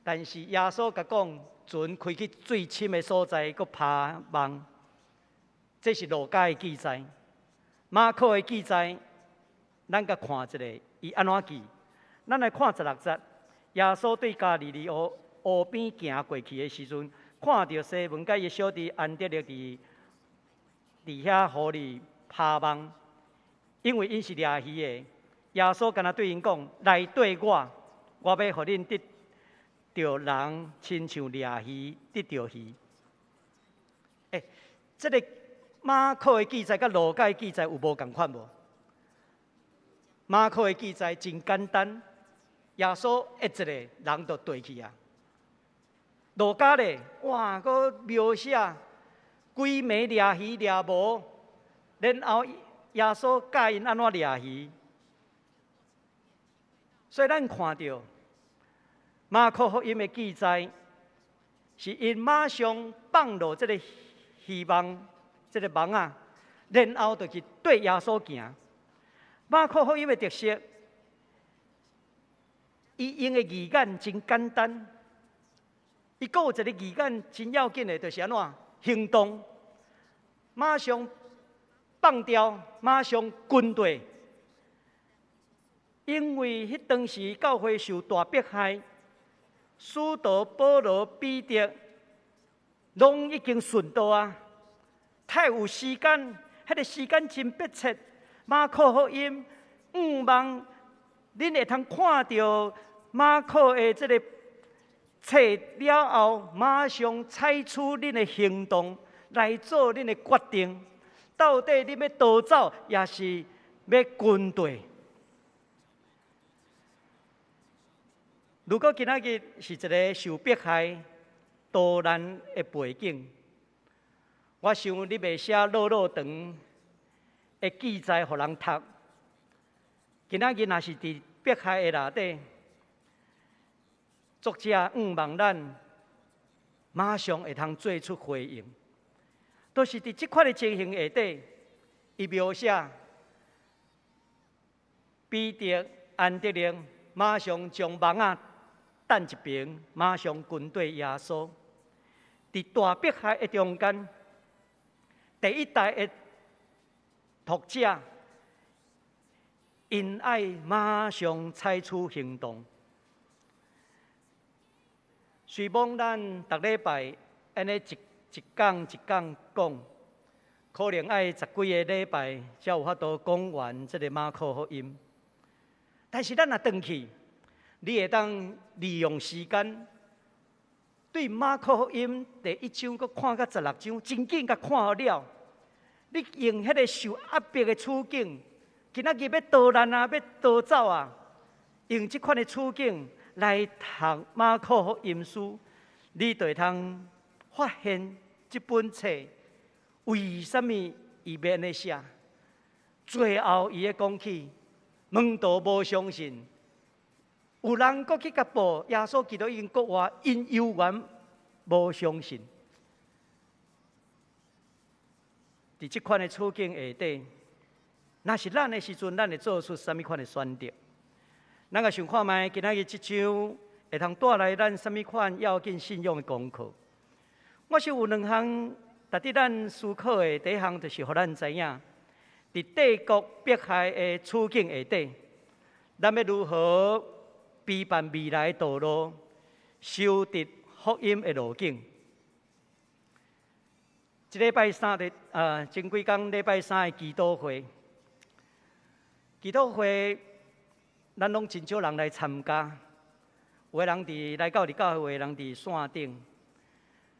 但是耶稣甲讲，船开去最深的所在，搁拍网。这是路加的记载，马可的记载，咱甲看一下，伊安怎记？咱来看16节，耶稣对加利利湖边行过去的时阵，看到西门甲伊小弟安德烈伫遐湖里拍网，因为因是掠鱼的。耶稣敢若对因讲：“来对我，我要互恁得着人，亲像掠鱼得着鱼。”这个马可的记载甲路加的记载有无共款无？马可的记载真简单，耶稣一个人就对去啊。路加咧，哇，佮描写规暝掠鱼掠无，然后耶稣教因安怎掠鱼。所以咱看到马可福音的记载，是因马上放落这个鱼网。这个网啊，然后就是对耶稣行。马可福音的特色，伊用的语言真简单，伊还有一个语言真要紧的，就是安怎行动，马上放掉，马上军队。因为迄当时教会受大迫害，使徒保罗、彼得拢已经顺道啊。太有时间，迄个时间真迫切。马可福音望恁会通看到马可的这个册了后，马上采取恁的行动来做恁的决定。到底你要逃走，也是要军队？如果今仔日是一个受迫害、逃难的背景，我想你袂写落长的记载，互人读。今仔日若是伫迫害的内底，作者望咱马上会通做出回应。都是伫即款的情形下底，伊描写彼得、安德烈马上将网啊等一边，马上军队耶稣。伫大迫害的中间，第一代的读者，因爱马上采取行动。随望咱逐礼拜安尼一讲一讲讲，可能爱10几个礼拜才有法度讲完这个马可福音。但是咱若转去，你会当利用时间，对马可福音第1章阁看到16章，真紧甲看好了。你用迄个受压迫的处境，今仔日要逃难啊，要逃走啊，用即款的处境来读马可福音书，你就会通发现这本册为什么伊要安尼写？最后伊会讲起，门徒无相信，有人搁去甲报耶稣基督已经国话，因犹原无相信。伫即款的处境下底，若是咱的时阵，咱会做出什么款的选择？咱个想看卖，今仔日即章会通带来咱什么款要紧信用的功课？我是有两项值得咱思考的。第一项就是，互咱知影，伫帝国迫害的处境下底，咱要如何批判未来的道路，修直福音的路径。一礼拜三的前几天礼拜三的祈祷会，祈祷会咱拢真少人来参加，有的人来到教会，有的人伫线顶。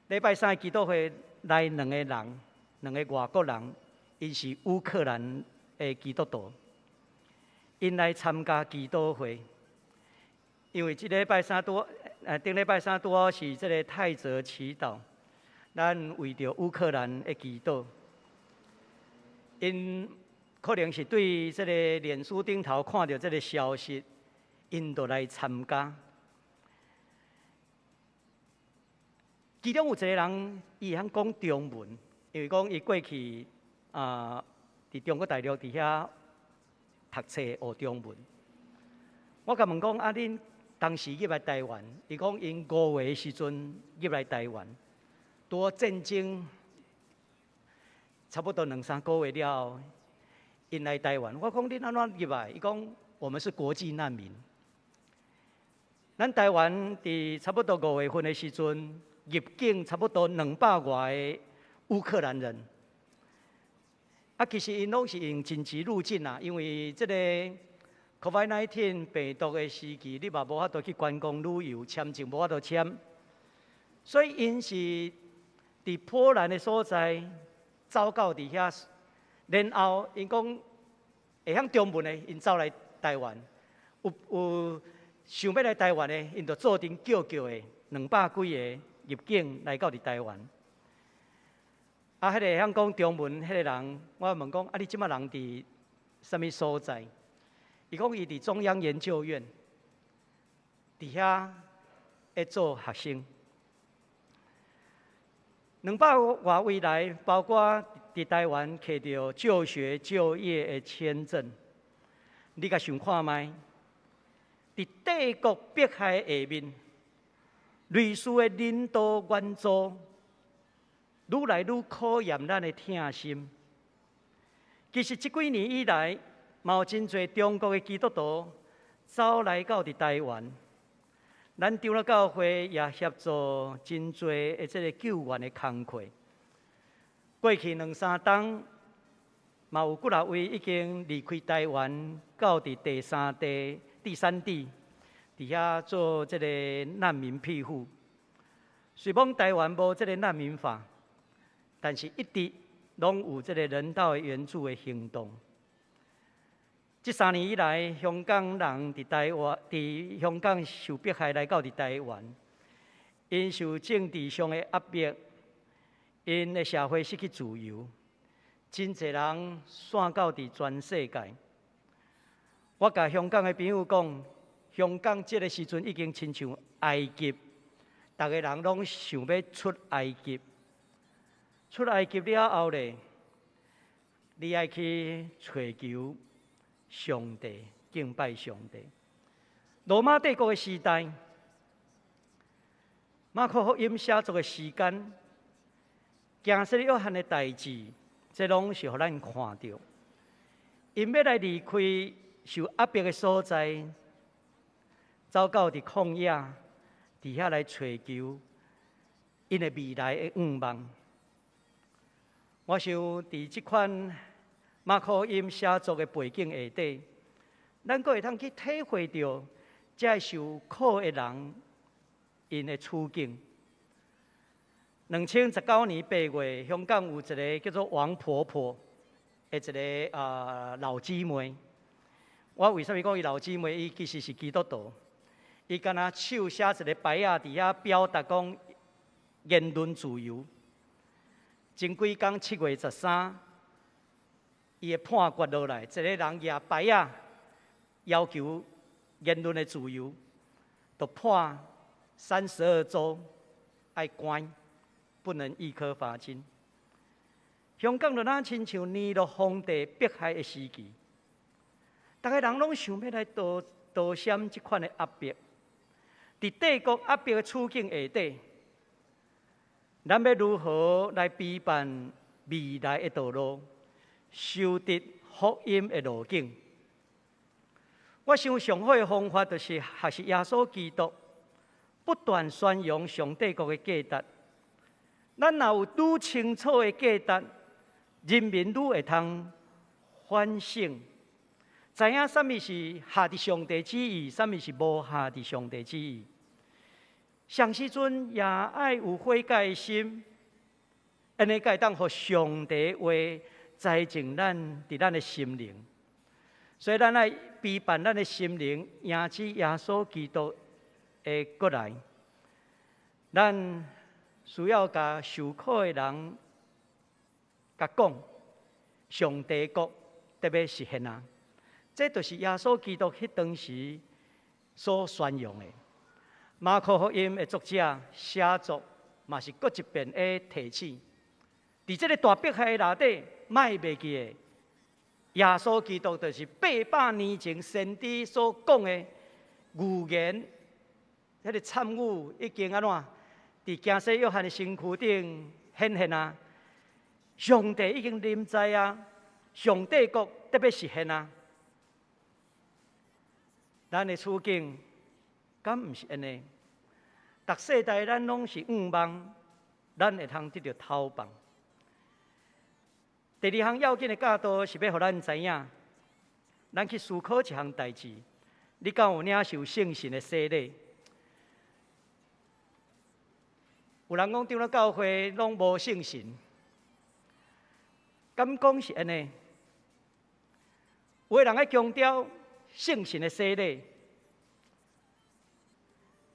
礼拜三的祈祷会来两个人，两个外国人，因是乌克兰的基督徒，因来参加祈祷会。因为这礼拜三顶礼拜三拄好是这个泰泽祈祷。咱为着乌克兰的祈祷，因可能是对这个脸书顶头看到这个消息，因就来参加。其中有一个人，伊会讲中文，因为讲伊过去伫中国大陆伫遐读册学中文。我甲问讲，恁当时入来台湾？伊讲因5月的时阵入来台湾。多战争差不多2-3个月了后，因来台湾。我讲恁安怎入来？伊讲我们是国际难民。咱台湾伫差不多5月份的时阵，入境差不多200外个乌克兰人。其实因拢是用紧急入境啦，因为这个 COVID-19 病毒的时期，你嘛无法度去观光旅游，签证无法度签，所以因是。伫波兰的所在，走到伫遐，然后因讲会晓中文的，因走来台湾。有想要来台湾的，因就做阵叫的200几个入境来到伫台湾。迄个会晓讲中文迄个人，我问讲，你即摆人伫什么所在？伊讲伊伫中央研究院，伫遐在做学生。200外位来，包括伫台湾摕到就学、就业的签证。你甲想看卖？伫帝国迫害下面，类似的领导援助，愈来愈考验咱的痛心。其实这几年以来，嘛有真侪中国的基督徒走来到伫台湾。咱长老教会也协助真多的这个救援的工作。过去2-3冬，嘛有几位已经离开台湾，到伫第三地、伫遐做这个难民庇护。虽讲台湾无这个难民法，但是一直拢有这个人道的援助的行动。这3年以来，香港人伫香港受迫害来到伫台湾，因受政治上的压迫，因的社会失去自由，真侪人散到伫全世界。我甲香港的朋友讲，香港这个时阵已经亲像埃及，大家人拢想要出埃及。出埃及了后咧，你爱去找求。上帝敬拜上帝。罗马帝国的时代，马可福音写作的时间，行使约翰的代志，这拢是互咱看到。因要来离开受压迫的所在，走到伫旷野，伫遐来找求因的未来的愿望。我想伫这款。马可福音写作的背景下底，咱阁会通去体会到这受苦的人因的处境。2019年8月，香港有一个叫做王婆婆的一个老姊妹。我为什么讲伊老姊妹？伊其实是基督徒。伊敢若手写一个牌仔伫遐表达讲言论自由。前几天7月13，伊的判决落来，一个人举牌仔要求言论的自由，就判32周爱关，不能易科罚金。香港就哪亲像尼禄皇帝迫害的时期，逐个人拢想要来逃闪即款的压迫，伫帝国压迫的处境下底，咱要如何来批判未来的道路，修直福音的路径？我想上好的方法就是学习耶稣基督，不断宣扬上帝国的价值。咱若有愈清楚的价值，人民愈会通反省，知影什么是下伫上帝旨意，什么是无下伫上帝旨意。上时阵也爱有悔改的心，安尼才会当互上帝话栽种咱伫咱的心灵。所以咱爱批判咱的心灵，迎接耶稣基督的过来。咱需要甲受苦的人甲讲，上帝国得要实现啊！这就是耶稣基督迄当时所宣扬的。马可福音的作者写作嘛是搁一遍的提醒，伫这个大迫害内底，莫袂记的，耶稣基督就是800年前先知所讲的预言，迄个参悟已经安怎？伫加西约翰的身躯顶显现啊！上帝已经临在啊！上帝国得要实现啊！咱的处境敢毋是安尼？逐世代咱拢是望，咱会通得到头棒。第二项要紧的教导是要互咱知影，咱去思考一项代志：你敢有领受圣神的洗礼？有人讲长老教会拢无圣神，敢讲是安尼？有的人爱强调圣神的洗礼，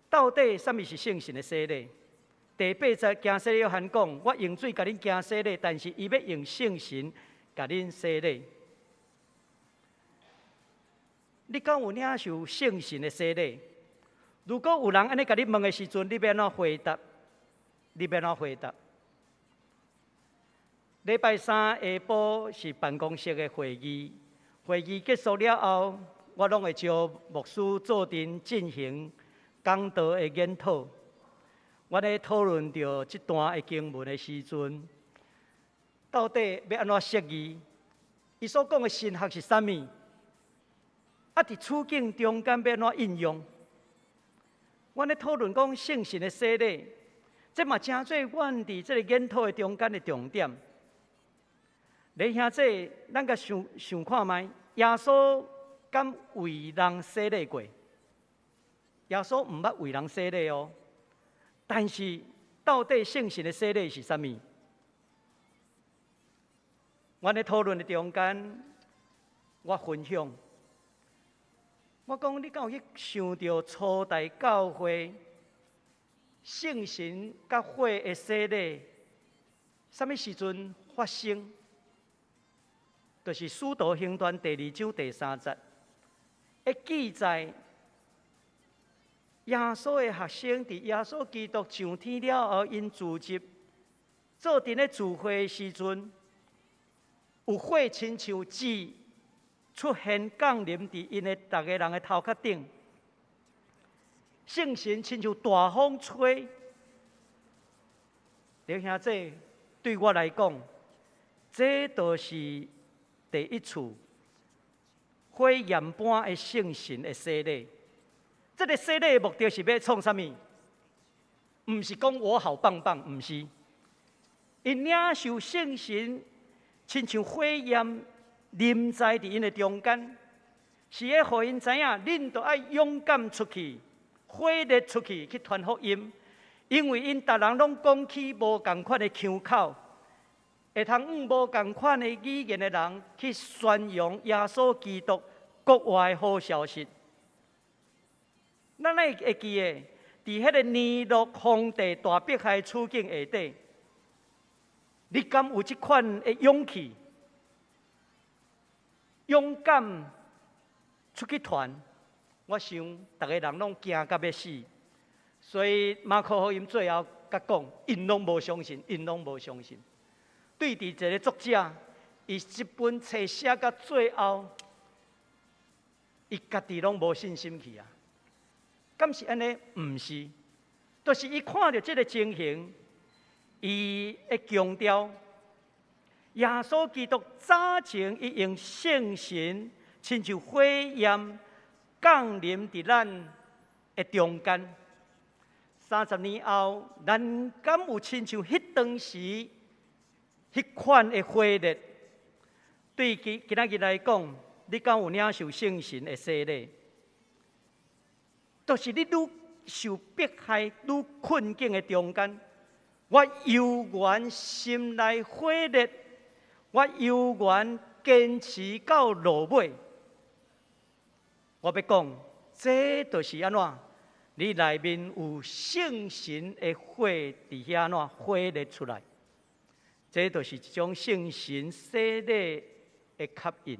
到底什么是圣神的洗礼？第8节加西约翰讲：我用水甲恁加洗礼，但是伊要用圣神甲恁洗礼。你敢有领受圣神的洗礼？如果有人安尼甲你问的时阵，你要安怎回答？你要安怎回答？礼拜3下晡是办公室的会议，会议结束了后，我拢会招牧师坐阵进行讲道的研讨。我咧讨论着这段的经文的时阵，到底要安怎释义？伊所讲的神学是啥物？啊，伫处境中间要安怎应用？我咧讨论讲圣神的洗礼。这嘛真做阮伫这个研讨的中间的重点。你兄弟，咱甲想看觅，耶稣敢为人洗礼过？耶稣毋捌为人洗礼哦。但是到底圣神的洗礼是啥物？阮咧讨论的中间，我分享，我讲你敢有去想到初代教会？圣神甲火的洗礼，什么时阵发生？就是《使徒行传》第2章第3节，会记载耶稣的学生伫耶稣基督上天了后，因聚集做阵咧聚会的时阵，有火亲像纸出现降临伫因的逐个人的头壳顶。圣神亲像大风吹，弟兄姊，对我来讲，这就是第一次火焰般的圣神的洗礼。这个洗礼的目的是要创啥物？毋是讲我好棒棒，毋是。因领受圣神，亲像火焰临在伫因的中间，是要互因知影，恁都爱勇敢出去。火烈出去去传福音，因为因逐人拢讲起无共款的腔口，会通用无共款的语言的人去宣扬耶稣基督国外的好消息。咱会记的，伫迄个尼禄皇帝大迫害处境下底，你敢有即款的勇气、勇敢出去传？我想，逐个人拢惊到要死。所以马可福音最后甲讲，因拢无相信，因拢无相信。对伫一个作者，伊一本册写到最后，伊家己拢无信心去啊。敢是安尼？毋是，就是伊看到即个情形，伊会强调，耶稣基督早前已用圣神，亲像火焰降临伫咱的中间。30年后，咱敢有亲像迄当时迄款的火热？对今仔日来讲，你敢有领受圣神的洗礼？就是你愈受迫害、愈困境的中间，我犹原心内火热，我犹原坚持到落尾。我要讲，这就是安怎？你内面有圣神的火伫遐怎火热出来？这就是一种圣神洗礼的吸引。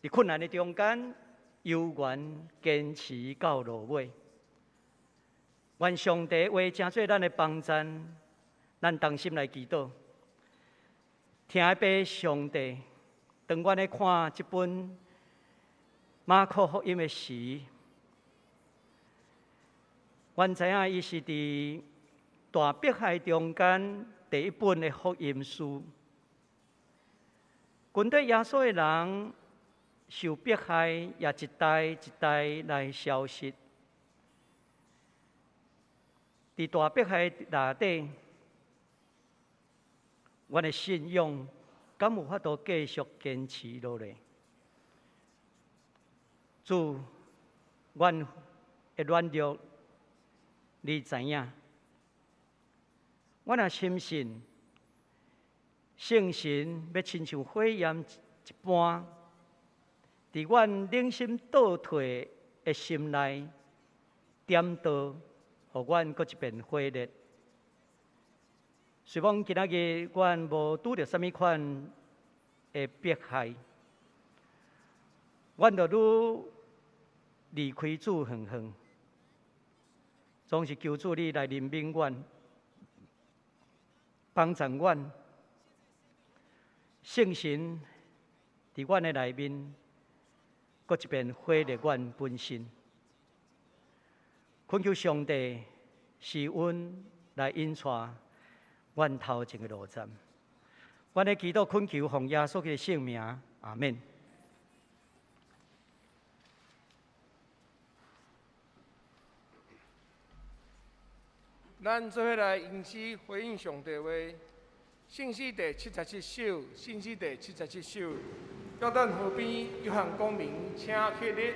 伫困难的中间，犹原坚持到落尾。愿上帝话成做咱的帮赞，咱同心来祈祷。听爸上帝，当阮咧看这本马可福音的时，阮知影伊是伫大迫害中间第一本的福音书。跟对耶稣的人受迫害，也一代一代来消失。伫大迫害内底，阮的信仰敢有法度继续坚持落来？主，阮会软弱，你知影。我若深信，圣神要亲像火焰一般，伫阮冷心倒退的心内点导，互阮搁一遍火热。虽讲今仔日阮无拄着啥物款的迫害，阮就愈离开主远远，总是求主你来怜悯阮，帮助阮，圣神伫阮的内面，搁一遍火热阮本身。恳求上帝施恩来引带阮头前的路站。阮的祈祷恳求奉耶稣的圣名，阿免。咱做伙来吟诗回应上帝话。信息第77首，信息第77首，约旦河边约翰公民，请起立。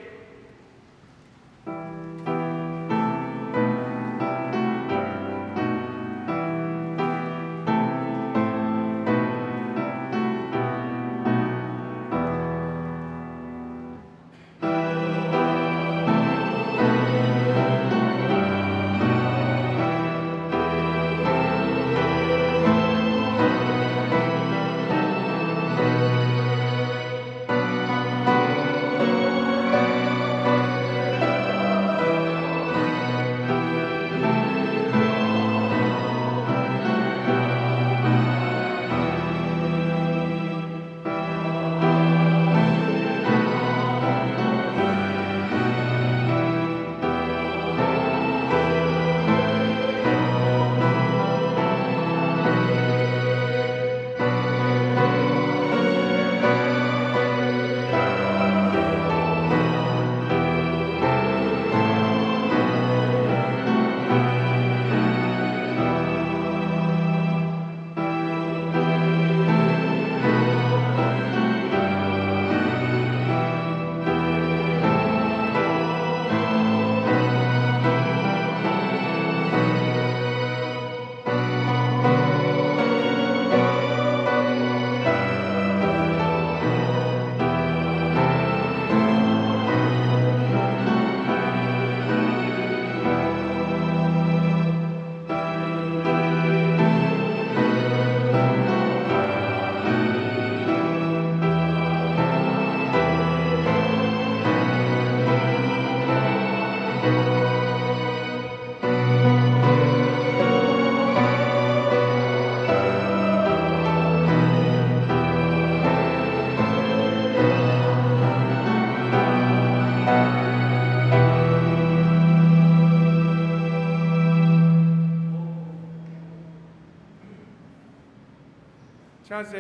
请坐。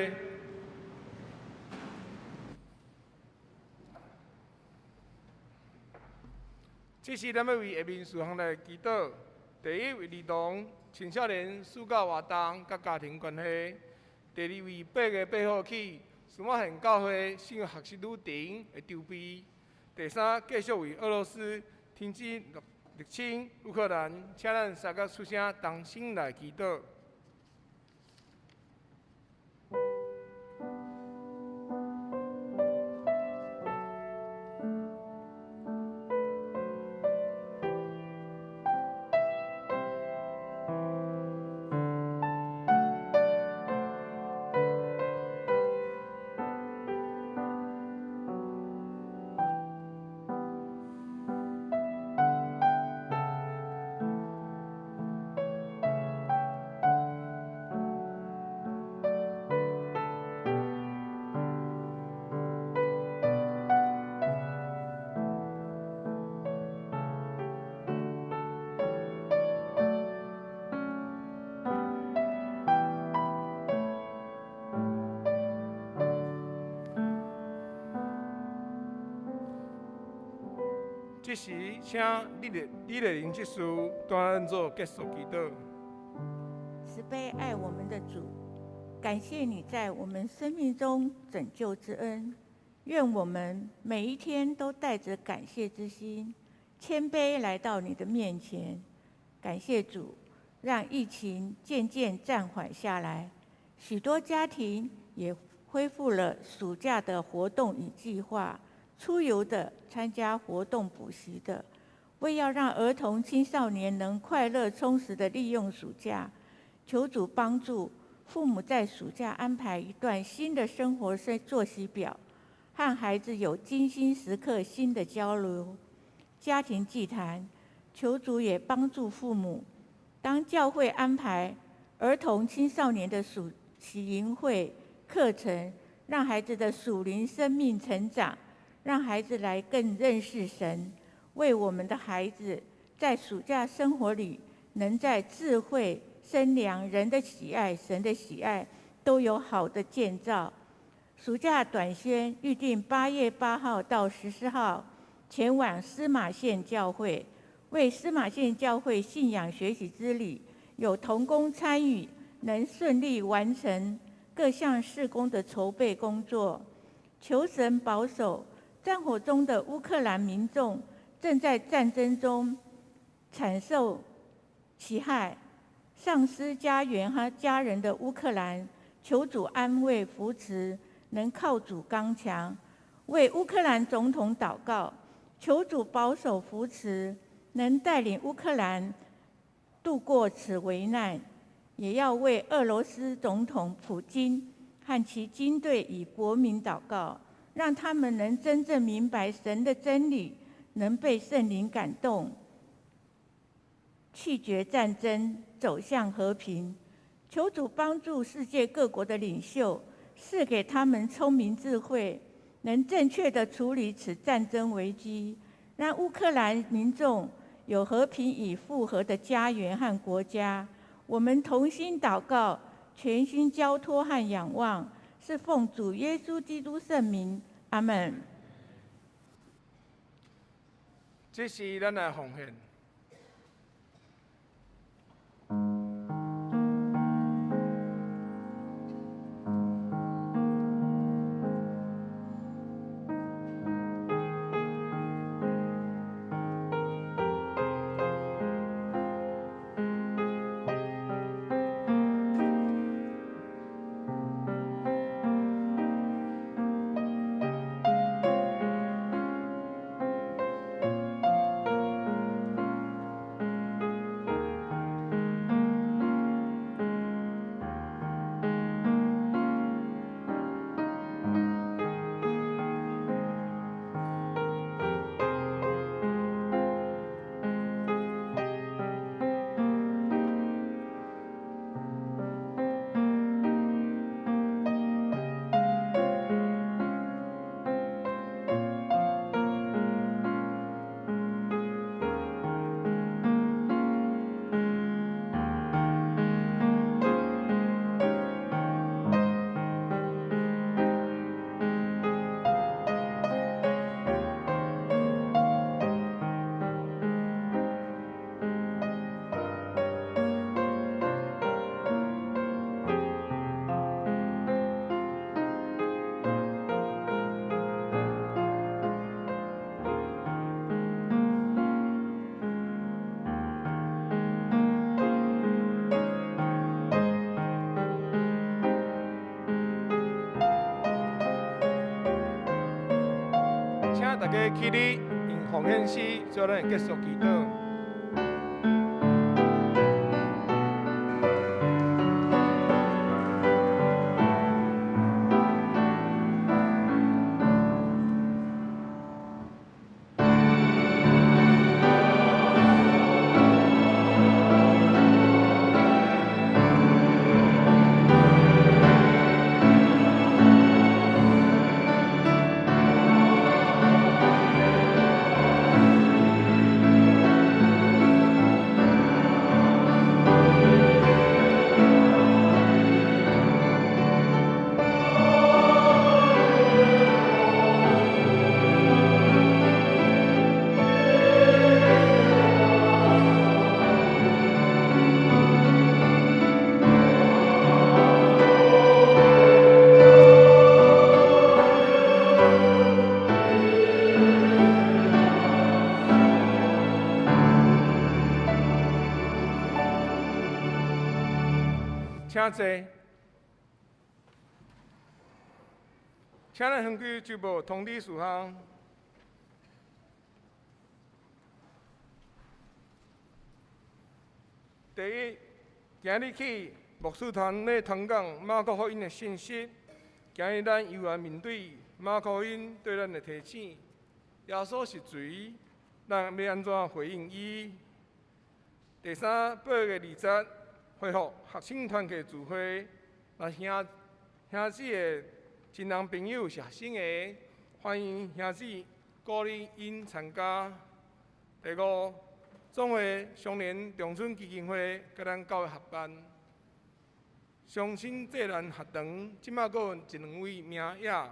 这是咱要为下面事项来祈祷。第一，为儿童、青少年暑假活动甲家庭关系；第二，为8月8号起，苏马县教会新学习旅程的筹备；第三，继续为俄罗斯停止入侵乌克兰，请咱三个出声同心来祈祷。这时，请李丽玲执事担做结束祈祷。慈悲爱我们的主，感谢你在我们生命中拯救之恩。愿我们每一天都带着感谢之心，谦卑来到你的面前。感谢主，让疫情渐渐暂缓下来，许多家庭也恢复了暑假的活动与计划。出游的、参加活动补习的，为要让儿童青少年能快乐充实地利用暑假，求主帮助父母在暑假安排一段新的生活作息表，和孩子有精心时刻新的交流。家庭祭坛，求主也帮助父母，当教会安排儿童青少年的暑期营会课程，让孩子的属灵生命成长，让孩子来更认识神，为我们的孩子在暑假生活里，能在智慧、生良、人的喜爱、神的喜爱，都有好的建造。暑假短宣预定8月8号到14号，前往司马县教会，为司马县教会信仰学习之旅有同工参与，能顺利完成各项事工的筹备工作。求神保守战火中的乌克兰民众，正在战争中惨受其害，丧失家园和家人的乌克兰，求主安慰扶持，能靠主刚强。为乌克兰总统祷告，求主保守扶持，能带领乌克兰度过此危难。也要为俄罗斯总统普京和其军队与国民祷告，让他们能真正明白神的真理，能被圣灵感动，弃绝战争，走向和平。求主帮助世界各国的领袖，赐给他们聪明智慧，能正确地处理此战争危机，让乌克兰民众有和平与复合的家园和国家。我们同心祷告，全心交托和仰望，是奉主耶稣基督圣名，阿们。这是咱的奉献。大家起立，用奉献诗，最后咱会结束祈祷。请坐，请咱选举就无通知事项。第一，今日起，牧师团要传讲马可福音的信息。今日咱犹原面对马可福音对咱的提醒，耶稣是谁？咱要安怎回应伊？第三，8月20日。恢复学生团契聚会，那兄姊的亲人朋友是学生的，欢迎兄姊鼓励因参加。第五，总会少年长春基金会甲咱教育合办，双薪济南学堂，即马阁有1、2位名额，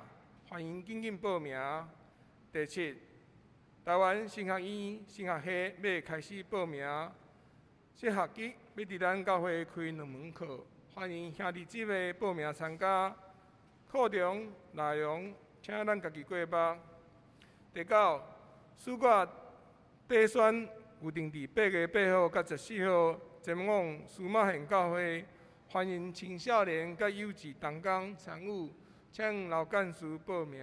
欢迎紧紧报名。第七，台湾神学院神学系要开始报名。这学期要伫咱教会开2门课，欢迎兄弟姊妹报名参加。课程内容，请咱家己过目。第九，暑假短选有定伫8月8号到14号，前往苏马县教会，欢迎青少年甲幼稚同工参与，请老干事报名。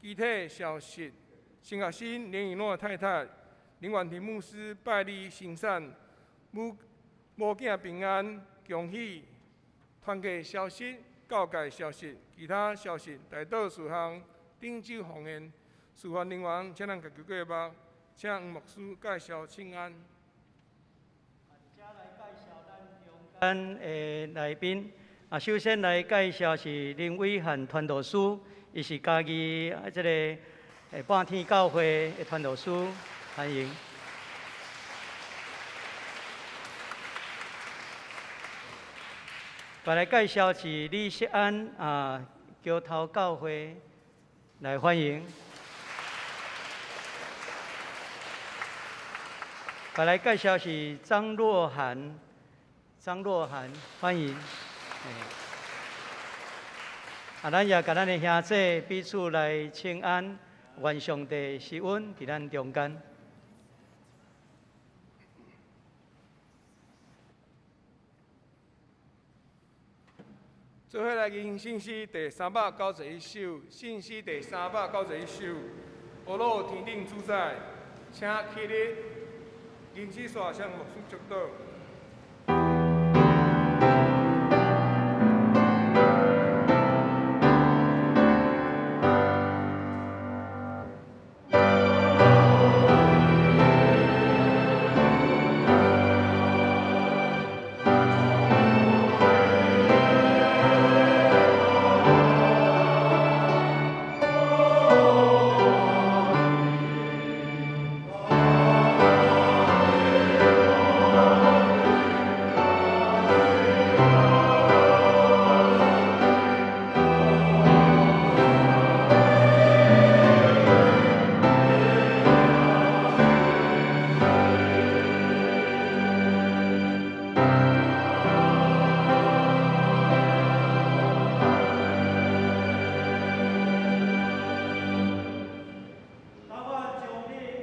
具体消息，新学生连以诺太太。林婉婷牧师拜你行善，母囝平安，恭喜！团契消息、教界消息、其他消息，大多事项顶手奉献。事发人员，请咱家己过目，请黄牧师介绍请安。咱的来宾首先来介绍是林伟汉传道师，伊是家己这个半天教会的传道师。欢迎。再来介绍是李锡安桥头教会，来欢迎。再来介绍是张若涵，欢迎。咱也甲咱的兄弟彼此来请安，愿上帝施恩伫咱中间。做伙来吟信息第391首，信息第391首。我若天顶主宰，请起立，吟诗线向牧师祝祷。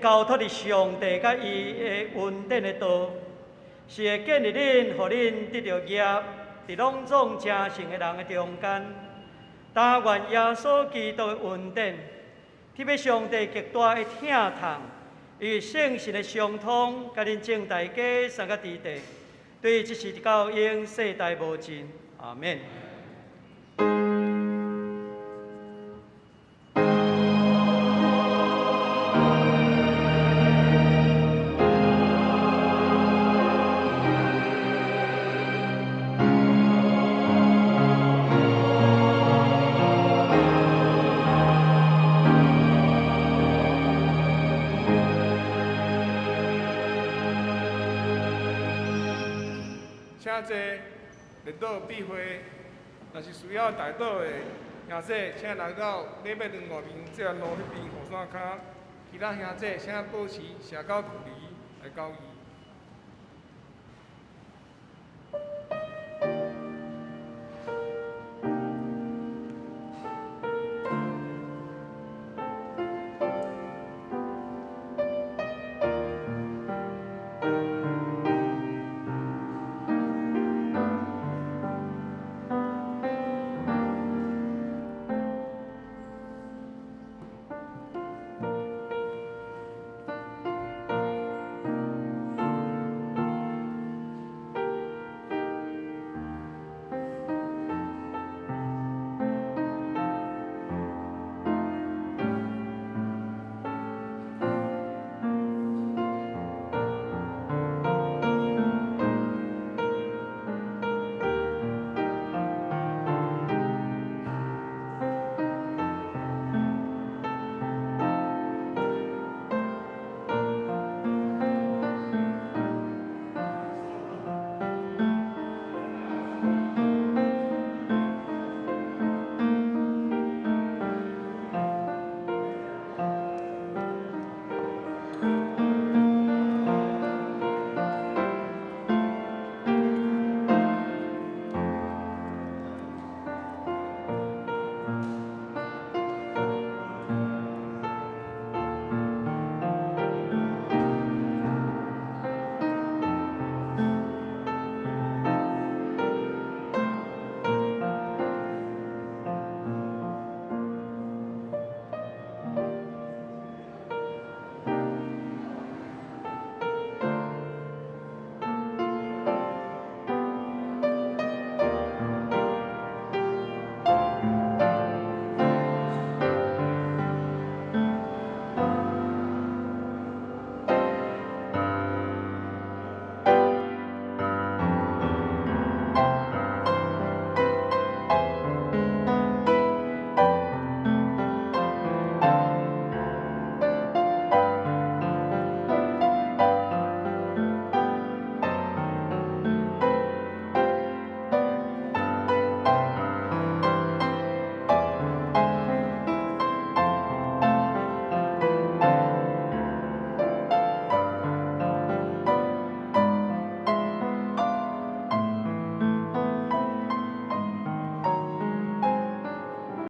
交托伫上帝甲伊的恩典的道，是会建立恁，互恁得到业，伫拢总正诚的人的中间。但愿耶稣基督的恩典、特别上帝极大的疼痛，与圣神的相通，甲恁正大家三个地地，对这是到永世代无尽。阿免。请坐，列岛闭会。若是需要带倒的兄弟，请来到礼拜堂外面这条路迄边雨伞骹。其他兄弟请保持社交距离来交易。